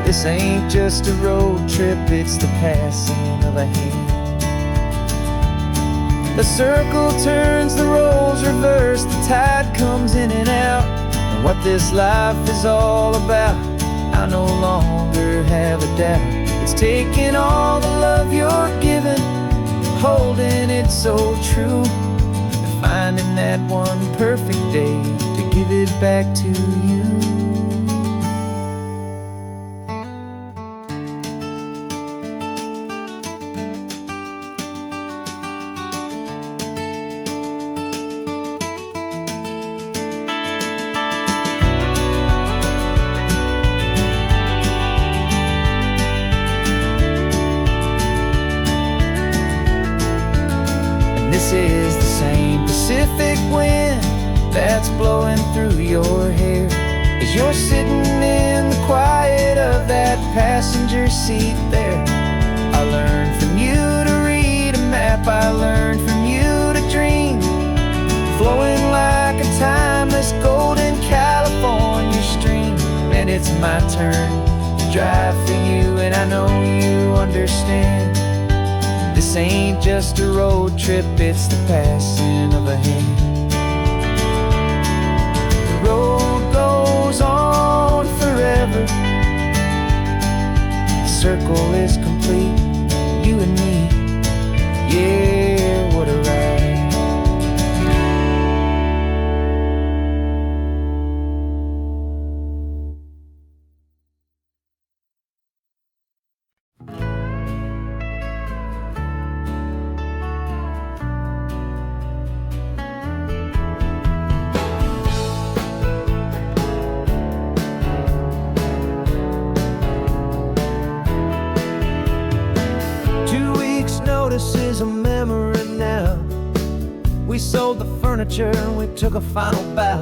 This ain't just a road trip, it's the passing of a hand. The circle turns, the roles reverse, the tide comes in and out. And what this life is all about, I no longer have a doubt. It's taking all the love you're giving, holding it so true, and finding that one perfect day to give it back to you. This is the same Pacific wind that's blowing through your hair as you're sitting in the quiet of that passenger seat there. I learned from you to read a map, I learned from you to dream, flowing like a timeless golden California stream. And it's my turn to drive for you, and I know you understand. This ain't just a road trip, it's the passing of a hand. The road goes on forever, the circle is complete, you and me, yeah, what a ride. Notice is a memory now. We sold the furniture and we took a final bow.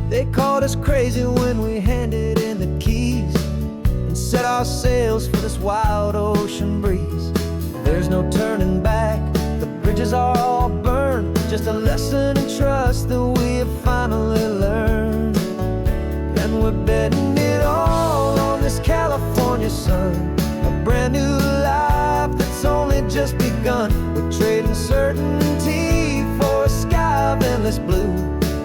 They called us crazy when we handed in the keys and set our sails for this wild ocean breeze. There's no turning back, the bridges are all burned, just a lesson in trust that we have finally learned. And we're betting it all on this California sun, a brand new life that's only just begun. We're trading certainty for a sky of endless blue,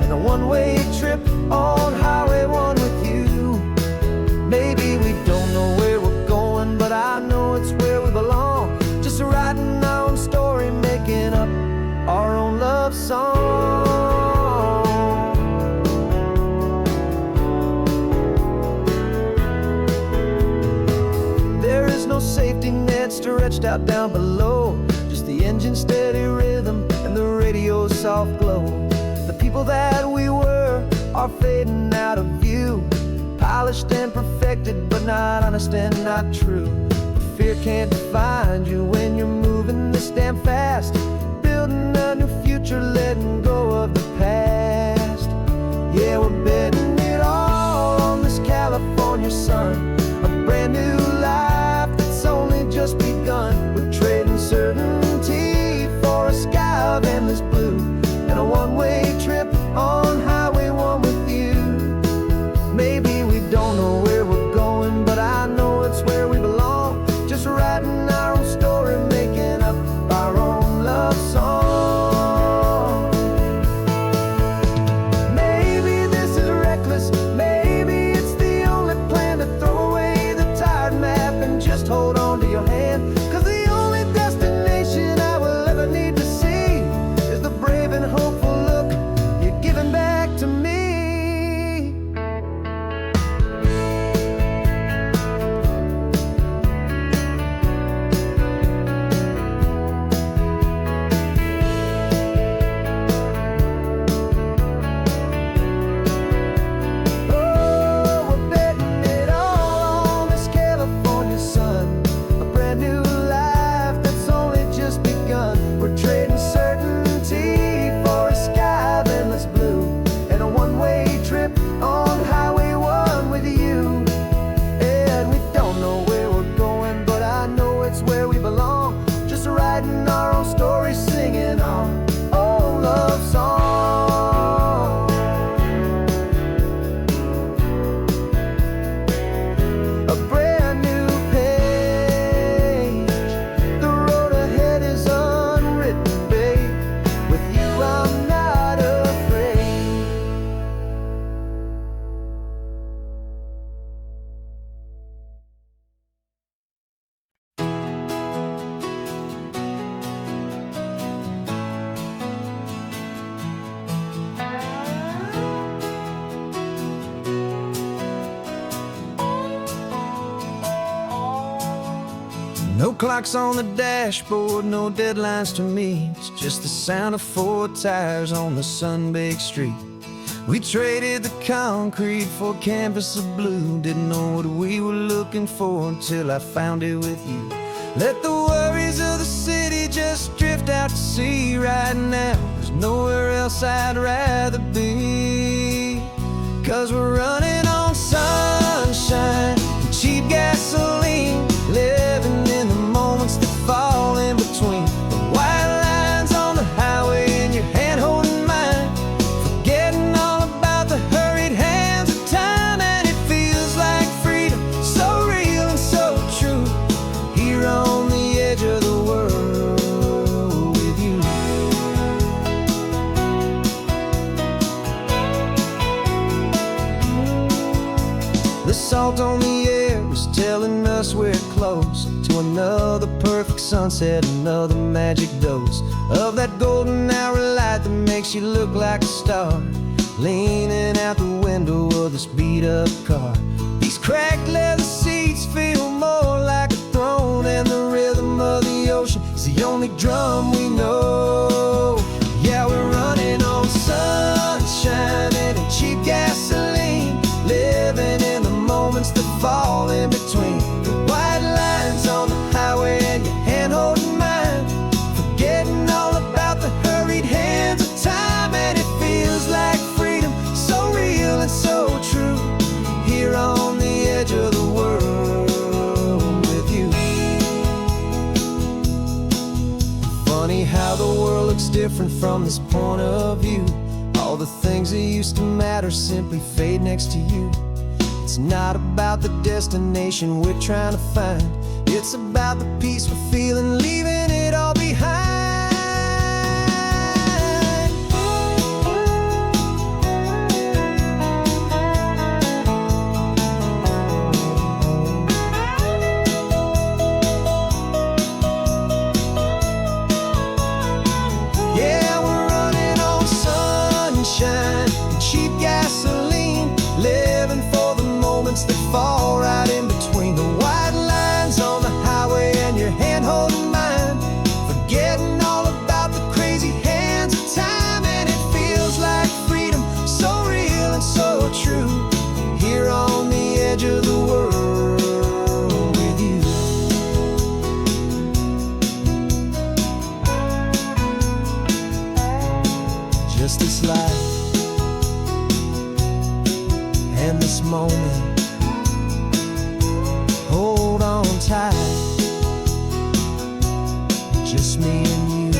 and a one-way trip on Highway 1 with you. Maybe we don't know where we're going, but I know it's where we belong. Just writing our own story, making up our own love song. There is no safety net stretched out down below, just the engine's steady rhythm and the radio's soft glow. The people that we were are fading out of view, polished and perfected, but not honest and not true. Fear can't define you when you're moving this damn fast, building a new future, letting go of the past. Yeah, we're betting it all on this California sun, a brand new life that's only just begun. We're trading certainty for a sky of endless blue, and a one-way trip on Highway 1 with you. Maybe we don't know where we're going, but I know it's where we belong. Just writing our own story, making up our own love song. No clocks on the dashboard, no deadlines to meet. It's just the sound of 4 tires on the sun-baked street. We traded the concrete for a canvas of blue. Didn't know what we were looking for until I found it with you. Let the worries of the city just drift out to sea right now. There's nowhere else I'd rather be. 'Cause we're running on sunshine and cheap gasoline, living in the moments that fall in between. The white lines on the highway and your hand holding mine, forgetting all about the hurried hands of time. And it feels like freedom, so real and so true, here on the edge of the world with you. The salt on the air is telling us we're close to another perfect sunset, another magic dose of that golden hour light that makes you look like a star, leaning out the window of this beat-up car. These cracked leather seats feel more like a throne, and the rhythm of the ocean is the only drum we know. Yeah, we're running on sunshine and cheap gasoline, living in the moments that fall in between. The white lines on the highway and your hand holding mine, forgetting all about the hurried hands of time. And it feels like freedom, so real and so true, here on the edge of the world with you. Funny how the world looks different from this point of view. All the things that used to matter simply fade next to you. It's not about the destination we're trying to find, it's about the peace we're feeling, leaving it all behind. Yeah, we're running on sunshine and cheap gasoline, living for the moments that fall right in between. The white lines on the highway and your hand holding mine, forgetting all about the crazy hands of time. And it feels like freedom, so real and so true, here on the edge of the world with you. Just this life and this moment, hold on tight, just me and you.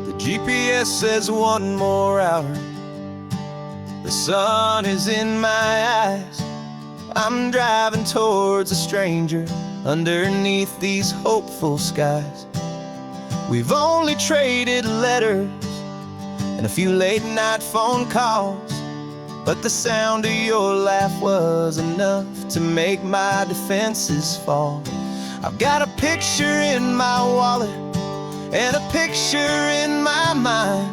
The GPS says 1 more hour, the sun is in my eyes. I'm driving towards a stranger underneath these hopeful skies. We've only traded letters and a few late-night phone calls, but the sound of your laugh was enough to make my defenses fall. I've got a picture in my wallet and a picture in my mind,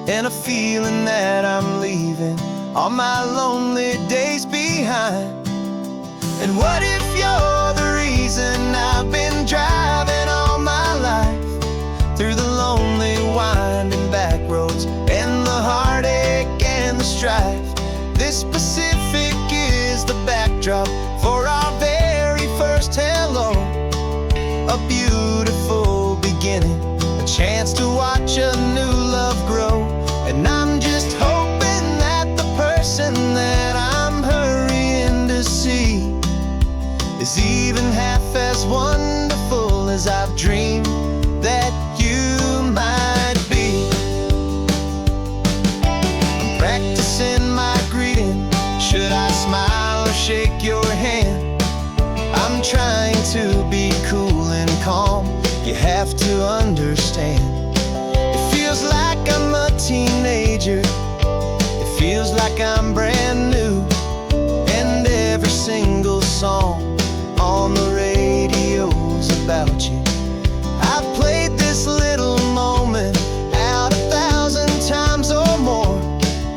and a feeling that I'm leaving all my lonely days behind. And what if you're the reason I've been driving all my life, through the lonely winding back roads and the heartache and the strife? This Pacific is the backdrop for our very first hello, a beautiful beginning, a chance to watch a new love grow. And I'm just hoping that the person that I'm hurrying to see is even half as wonderful as I've dreamed that you might be. I'm practicing my greeting, should I smile or shake your hand? I'm trying to be cool and calm, you have to understand. It feels like I'm a teenager, it feels like I'm brand new, and every single song on the radio about you. I've played this little moment out 1,000 times or more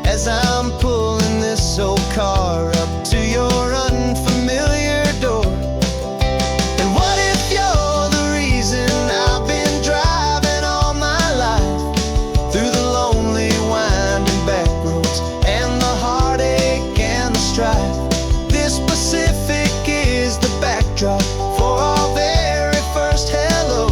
as I'm pulling this old car up to your unfamiliar door. And what if you're the reason I've been driving all my life through the lonely winding back roads and the heartache and the strife? This Pacific is the backdrop for our very first hello.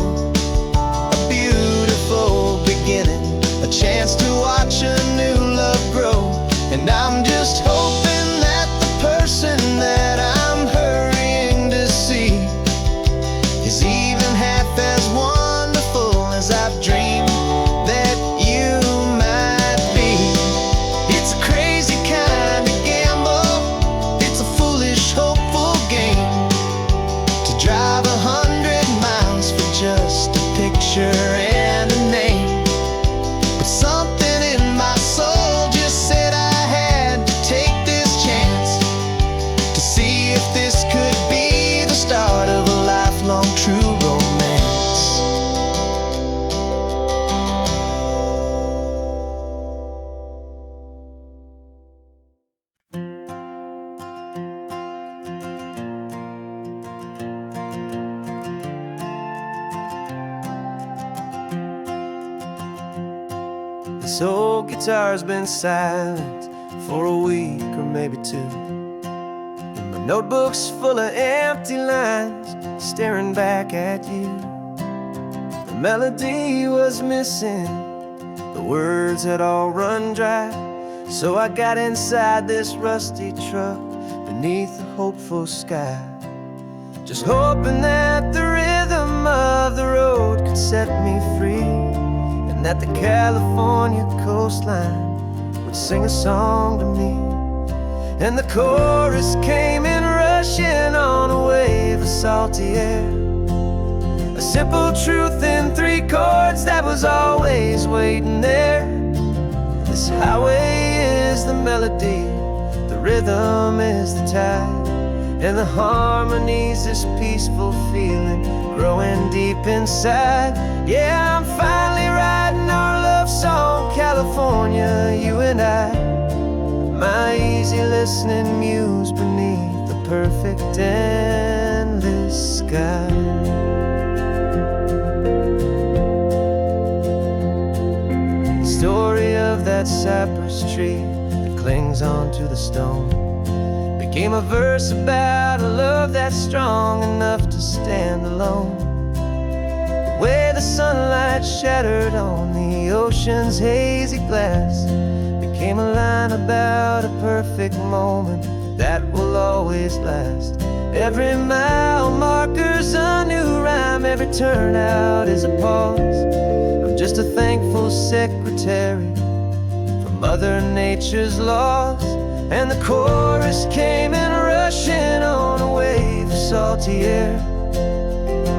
A beautiful beginning, a chance to watch a new love grow. And I'm just hoping that the person that I'm hurrying to see is even half as wonderful as I've dreamed that you might be. It's a crazy kind of gamble, it's a foolish, hopeful game to drive 100 miles for just a picture and a name. But something in my soul just said I had to take this chance to see if this could be the start of a lifelong true romance. This old guitar's been silent for a week or maybe two, and my notebook's full of empty lines staring back at you. The melody was missing, the words had all run dry, so I got inside this rusty truck beneath a hopeful sky, just hoping that the rhythm of the road could set me free, and that the California coastline would sing a song to me. And the chorus came in rushing on a wave of salty air, a simple truth in 3 chords that was always waiting there. This highway is the melody, the rhythm is the tide, and the harmony's this peaceful feeling growing deep inside. Yeah, I'm finally writing our love song, California, you and I, my easy listening muse beneath the perfect endless sky. The story of that cypress tree that clings onto the stone became a verse about a love that's strong enough to stand alone. The way the sunlight shattered on the ocean's hazy glass became a line about a perfect moment that will always last. Every mile marker's a new rhyme, every turnout is a pause. I'm just a thankful secretary for Mother Nature's laws. And the chorus came in rushing on a wave of salty air,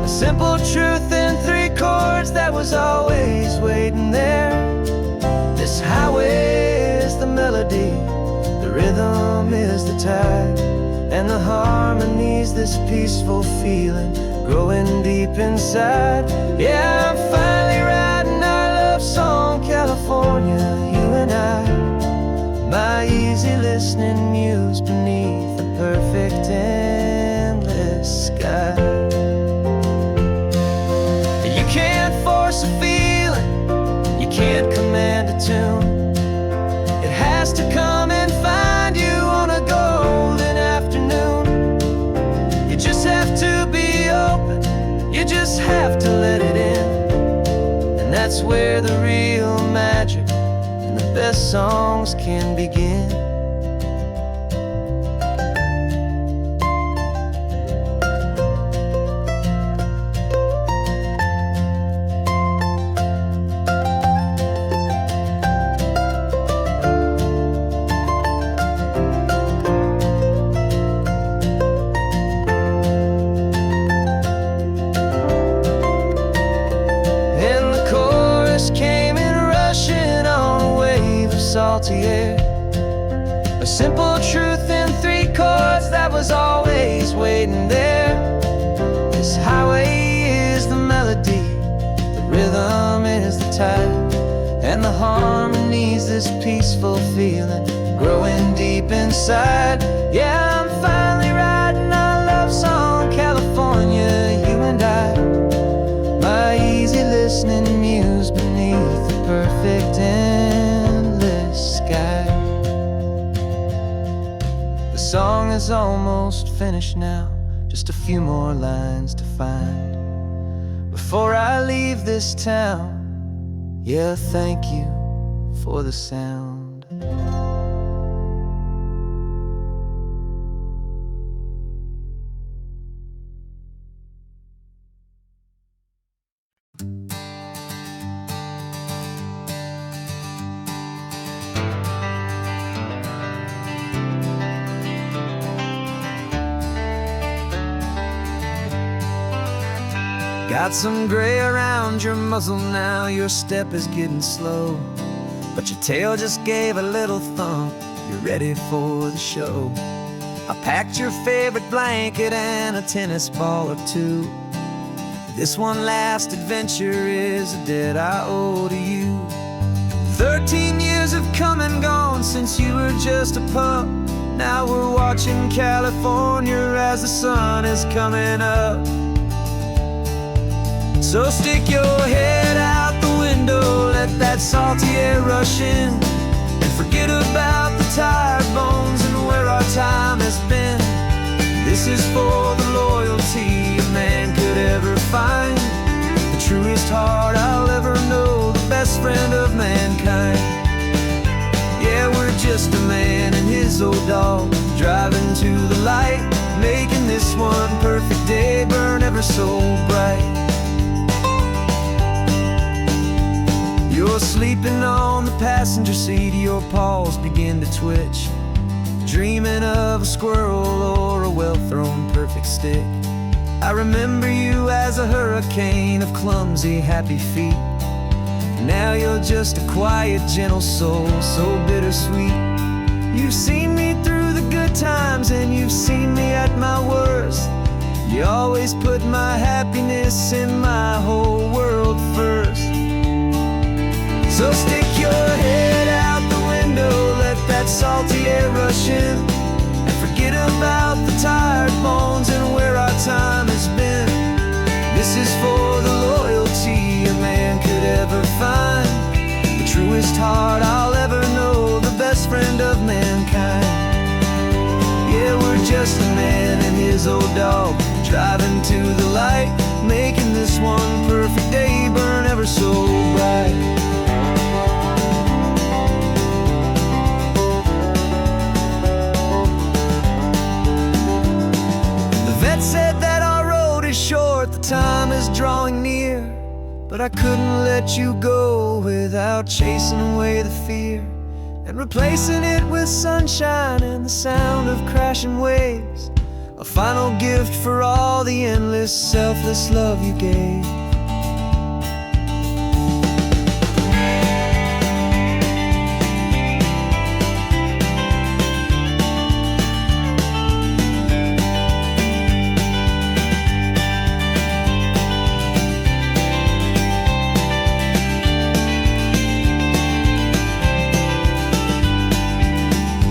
a simple truth in 3 chords that was always waiting there. This highway is the melody, the rhythm is the tide, and the harmony's this peaceful feeling growing deep inside. Yeah, I'm finally writing our love song, California, you and I, my easy listening muse beneath the perfect endless sky. You can't force a feeling, you can't command a tune. It has to come and find you on a golden afternoon. You just have to be open, you just have to let it in. And that's where the real magic, the best songs can begin. And the chorus came in rushing on a wave of salty air, a simple truth in 3 chords that was always waiting there. This highway rhythm is the tide, and the harmony's this peaceful feeling growing deep inside. Yeah, I'm finally writing our love song, California, you and I. My easy listening muse beneath the perfect endless sky. The song is almost finished now, just a few more lines to find before I leave this town. Yeah, thank you for the sound. Got some gray around your muzzle now, your step is getting slow, but your tail just gave a little thump, you're ready for the show. I packed your favorite blanket and a tennis ball or two. This one last adventure is a debt I owe to you. 13 years have come and gone since you were just a pup. Now we're watching California as the sun is coming up. So stick your head out the window, let that salty air rush in, and forget about the tired bones and where our time has been. This is for the loyalty a man could ever find, the truest heart I'll ever know, the best friend of mankind. Yeah, we're just a man and his old dog, driving to the light, making this one perfect day burn ever so bright. You're sleeping on the passenger seat, your paws begin to twitch, dreaming of a squirrel or a well-thrown perfect stick. I remember you as a hurricane of clumsy, happy feet. Now you're just a quiet, gentle soul, so bittersweet. You've seen me through the good times and you've seen me at my worst. You always put my happiness in my whole world first. So stick your head out the window, let that salty air rush in, and forget about the tired bones and where our time has been. This is for the loyalty a man could ever find, the truest heart I'll ever know, the best friend of mankind. Yeah, we're just a man and his old dog, driving to the light, making this one perfect day burn ever so bright. Said that our road is short, the time is drawing near, but I couldn't let you go without chasing away the fear and replacing it with sunshine and the sound of crashing waves, a final gift for all the endless, selfless love you gave.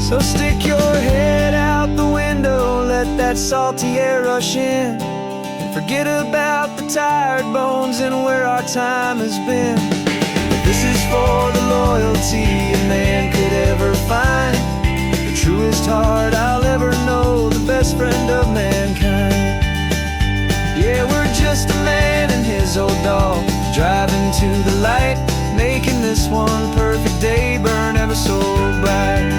So stick your head out the window, let that salty air rush in, and forget about the tired bones and where our time has been. This is for the loyalty a man could ever find, the truest heart I'll ever know, the best friend of mankind. Yeah, we're just a man and his old dog, driving to the light, making this one perfect day burn ever so bright.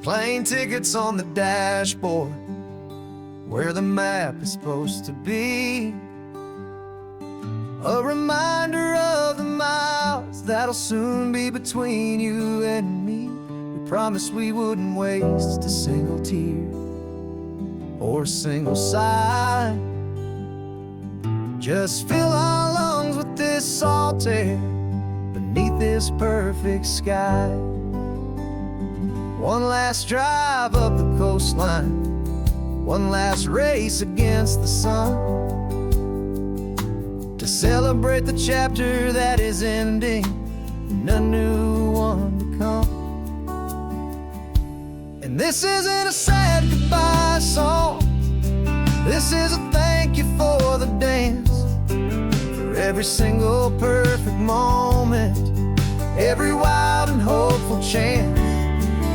Plane tickets on the dashboard, where the map is supposed to be. A reminder of the miles that'll soon be between you and me. We promised we wouldn't waste a single tear or a single sigh. Just fill our lungs with this salt air beneath this perfect sky. One last drive up the coastline, one last race against the sun, to celebrate the chapter that is ending and a new one to come. And this isn't a sad goodbye song, this is a thank you for the dance, for every single perfect moment, every wild and hopeful chance.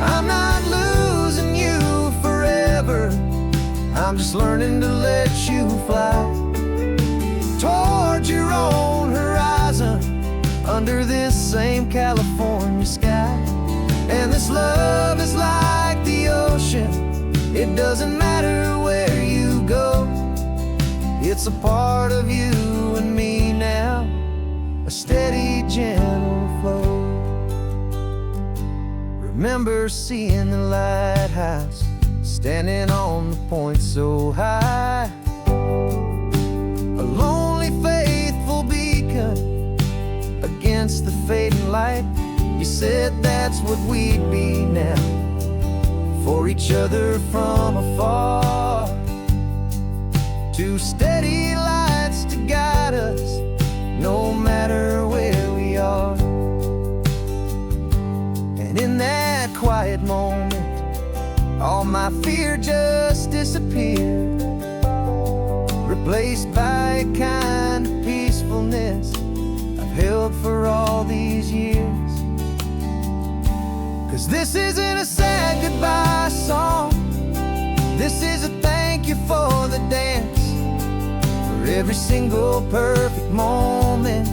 I'm not losing you forever, I'm just learning to let you fly towards your own horizon, under this same California sky. And this love is like the ocean, it doesn't matter where you go, it's a part of you and me now, a steady, gentle flow. Remember seeing the lighthouse, standing on the point so high, a lonely, faithful beacon against the fading light. You said that's what we'd be now, for each other from afar. Two steady lights to guide us, no matter where we are. And in that quiet moment, all my fear just disappeared, replaced by a kind of peacefulness I've held for all these years. 'Cause this isn't a sad goodbye song, this is a thank you for the dance, for every single perfect moment,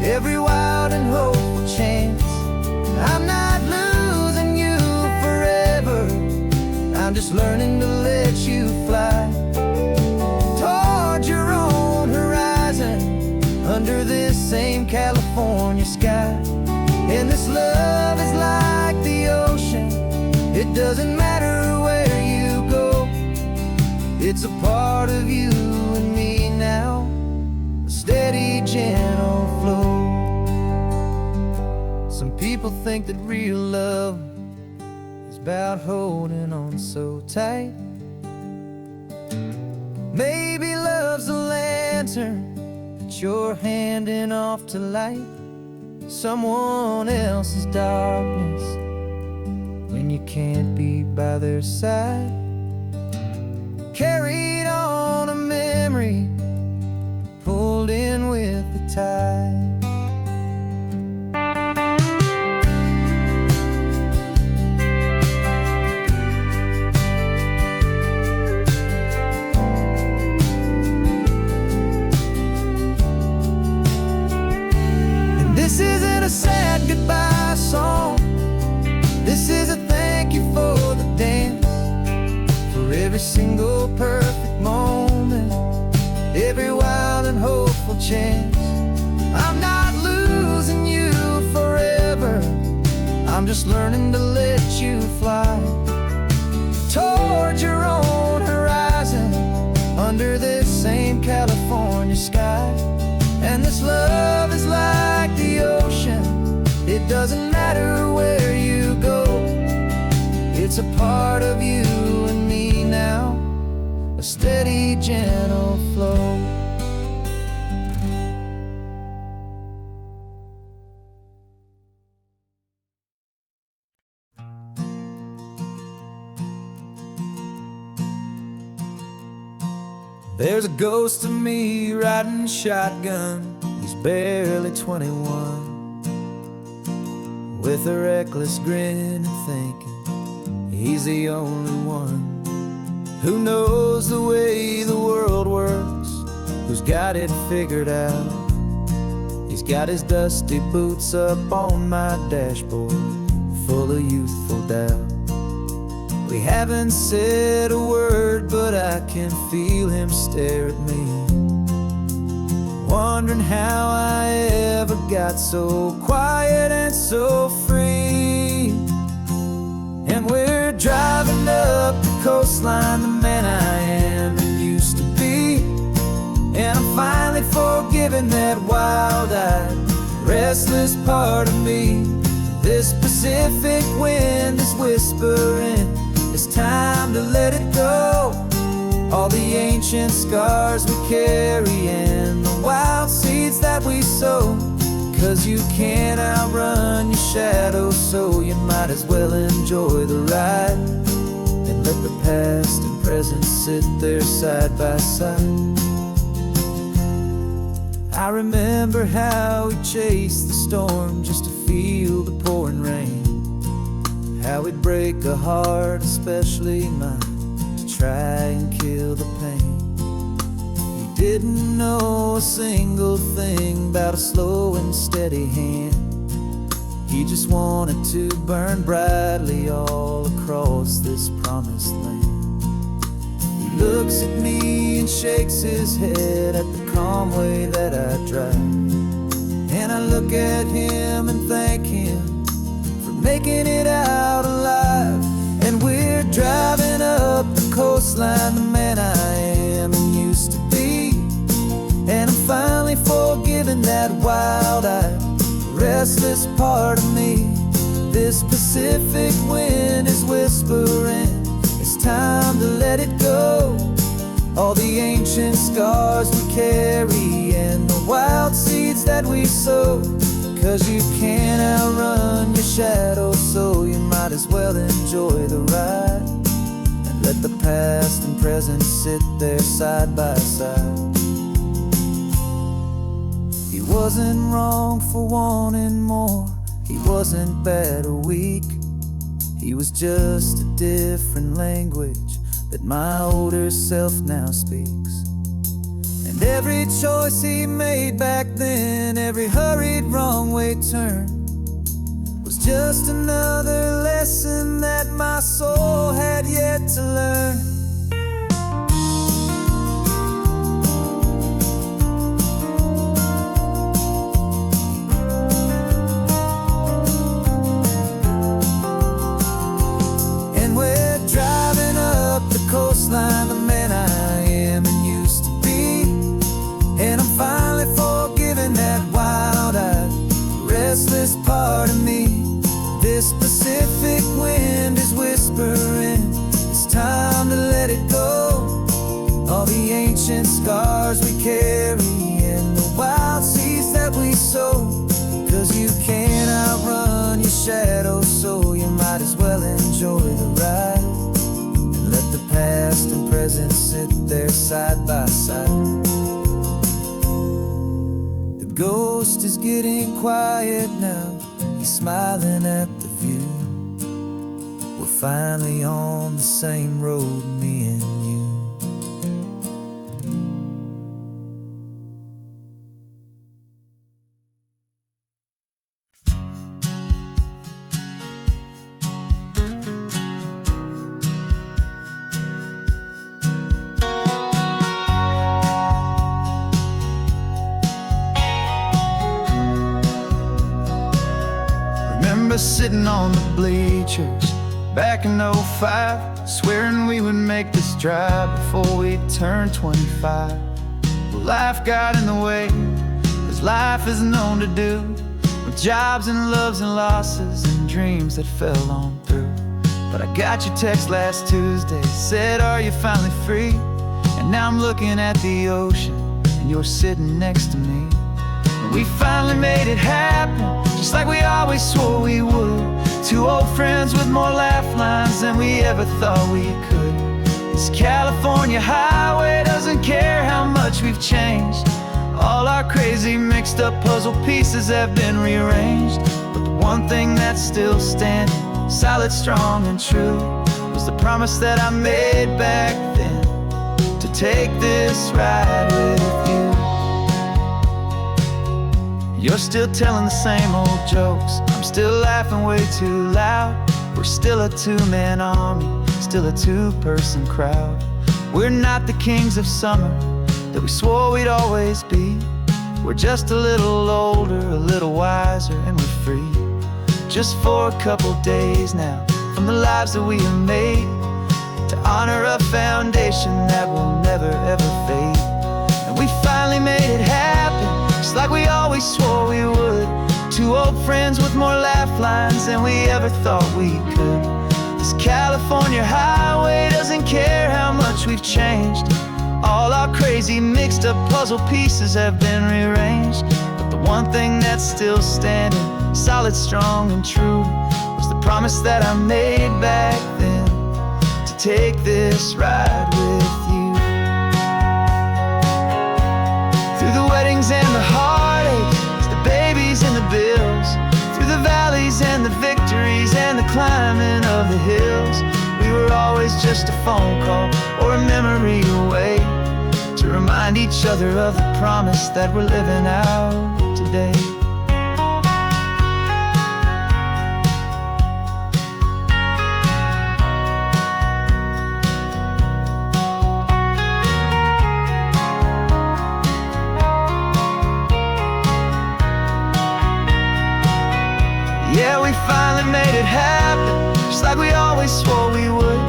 every wild and hopeful chance. I'm not losing you forever, I'm just learning to let you fly towards your own horizon, under this same California sky. And this love is like the ocean, it doesn't matter where you go, it's a part of you and me now, a steady, gentle flow. Some people think that real love is about holding on so tight. Maybe love's a lantern that you're handing off to light someone else's darkness when you can't be by their side. Carried on a memory, pulled in with the tide. This isn't a sad goodbye song, this is a thank you for the dance, for every single perfect moment, every wild and hopeful chance. I'm not losing you forever, I'm just learning to let you fly towards your own horizon, under this same California sky. And this love is like the ocean, it doesn't matter where you go, it's a part of you and me now, a steady, gentle flow. There's a ghost of me riding shotgun, he's barely 21, with a reckless grin and thinking he's the only one who knows the way the world works, who's got it figured out. He's got his dusty boots up on my dashboard, full of youthful doubt. We haven't said a word, but I can feel him stare at me, wondering how I ever got so quiet and so free. And we're driving up the coastline, the man I am and used to be, and I'm finally forgiven that wild-eyed, restless part of me. This Pacific wind is whispering, it's time to let it go. All the ancient scars we carry and the wild seeds that we sow. 'Cause you can't outrun your shadow, so you might as well enjoy the ride. And let the past and present sit there side by side. I remember how we chased the storm just to feel the pouring rain. How we'd break a heart, especially mine, to try and kill the pain. We didn't know a single thing about a slow and steady hand. He just wanted to burn brightly all across this promised land. He looks at me and shakes his head at the calm way that I drive. And I look at him and thank him for making it out alive. And we're driving up the coastline, the man I am and used to be. And I'm finally forgiving that wild-eyed, restless part of me. This Pacific wind is whispering, it's time to let it go. All the ancient scars we carry and the wild seeds that we sow. 'Cause you can't outrun your shadow, so you might as well enjoy the ride. And let the past and present sit there side by side. He wasn't wrong for wanting more, he wasn't bad or weak. He was just a different language that my older self now speaks. And every choice he made back then, every hurried wrong way turn, was just another lesson that my soul had yet to learn. Coastline, the man I am and used to be. And I'm finally forgiving that wild-eyed, restless part of me. This Pacific wind is whispering, it's time to let it go. All the ancient scars we carry and the wild seeds that we sow. 'Cause you can't outrun your shadow, so you might as well enjoy the ride. Let the past and present sit there side by side. The ghost is getting quiet now, he's smiling at the view. We're finally on the same road, me and you. Sitting on the bleachers back in '05, swearing we would make this drive before we turned 25. Well, life got in the way, as life is known to do, with jobs and loves and losses and dreams that fell on through. But I got your text last Tuesday, said, are you finally free? And now I'm looking at the ocean, and you're sitting next to me. We finally made it happen, just like we always swore we would. Two old friends with more laugh lines than we ever thought we could. This California highway doesn't care how much we've changed. All our crazy mixed up puzzle pieces have been rearranged. But the one thing that's still standing, solid, strong, and true, was the promise that I made back then, to take this ride with you. You're still telling the same old jokes, I'm still laughing way too loud. We're still a two-man army, still a two-person crowd. We're not the kings of summer that we swore we'd always be. We're just a little older, a little wiser, and we're free. Just for a couple days now, from the lives that we have made, to honor a foundation that will never ever fade. And we finally made it happen, just like we always swore we would. Two old friends with more laugh lines than we ever thought we could. This California highway doesn't care how much we've changed. All our crazy mixed up puzzle pieces have been rearranged, but the one thing that's still standing, solid, strong, and true, was the promise that I made back then, to take this ride with you. Through the weddings and the heartaches, the babies and the bills, through the valleys and the victories and the climbing of the hills, we were always just a phone call or a memory away, to remind each other of the promise that we're living out today. Yeah, we finally made it happen, just like we always swore we would.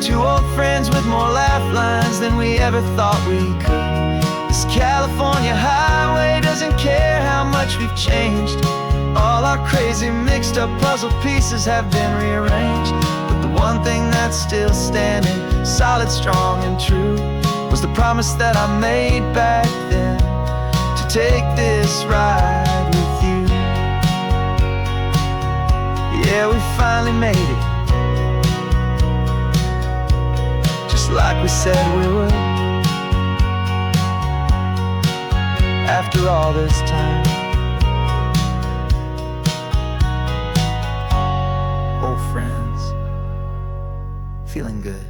Two old friends with more laugh lines than we ever thought we could. This California highway doesn't care how much we've changed. All our crazy mixed up puzzle pieces have been rearranged, but the one thing that's still standing, solid, strong, and true, was the promise that I made back then, to take this ride with you. Yeah, we finally made it, just like we said we would. After all this time, old friends, feeling good.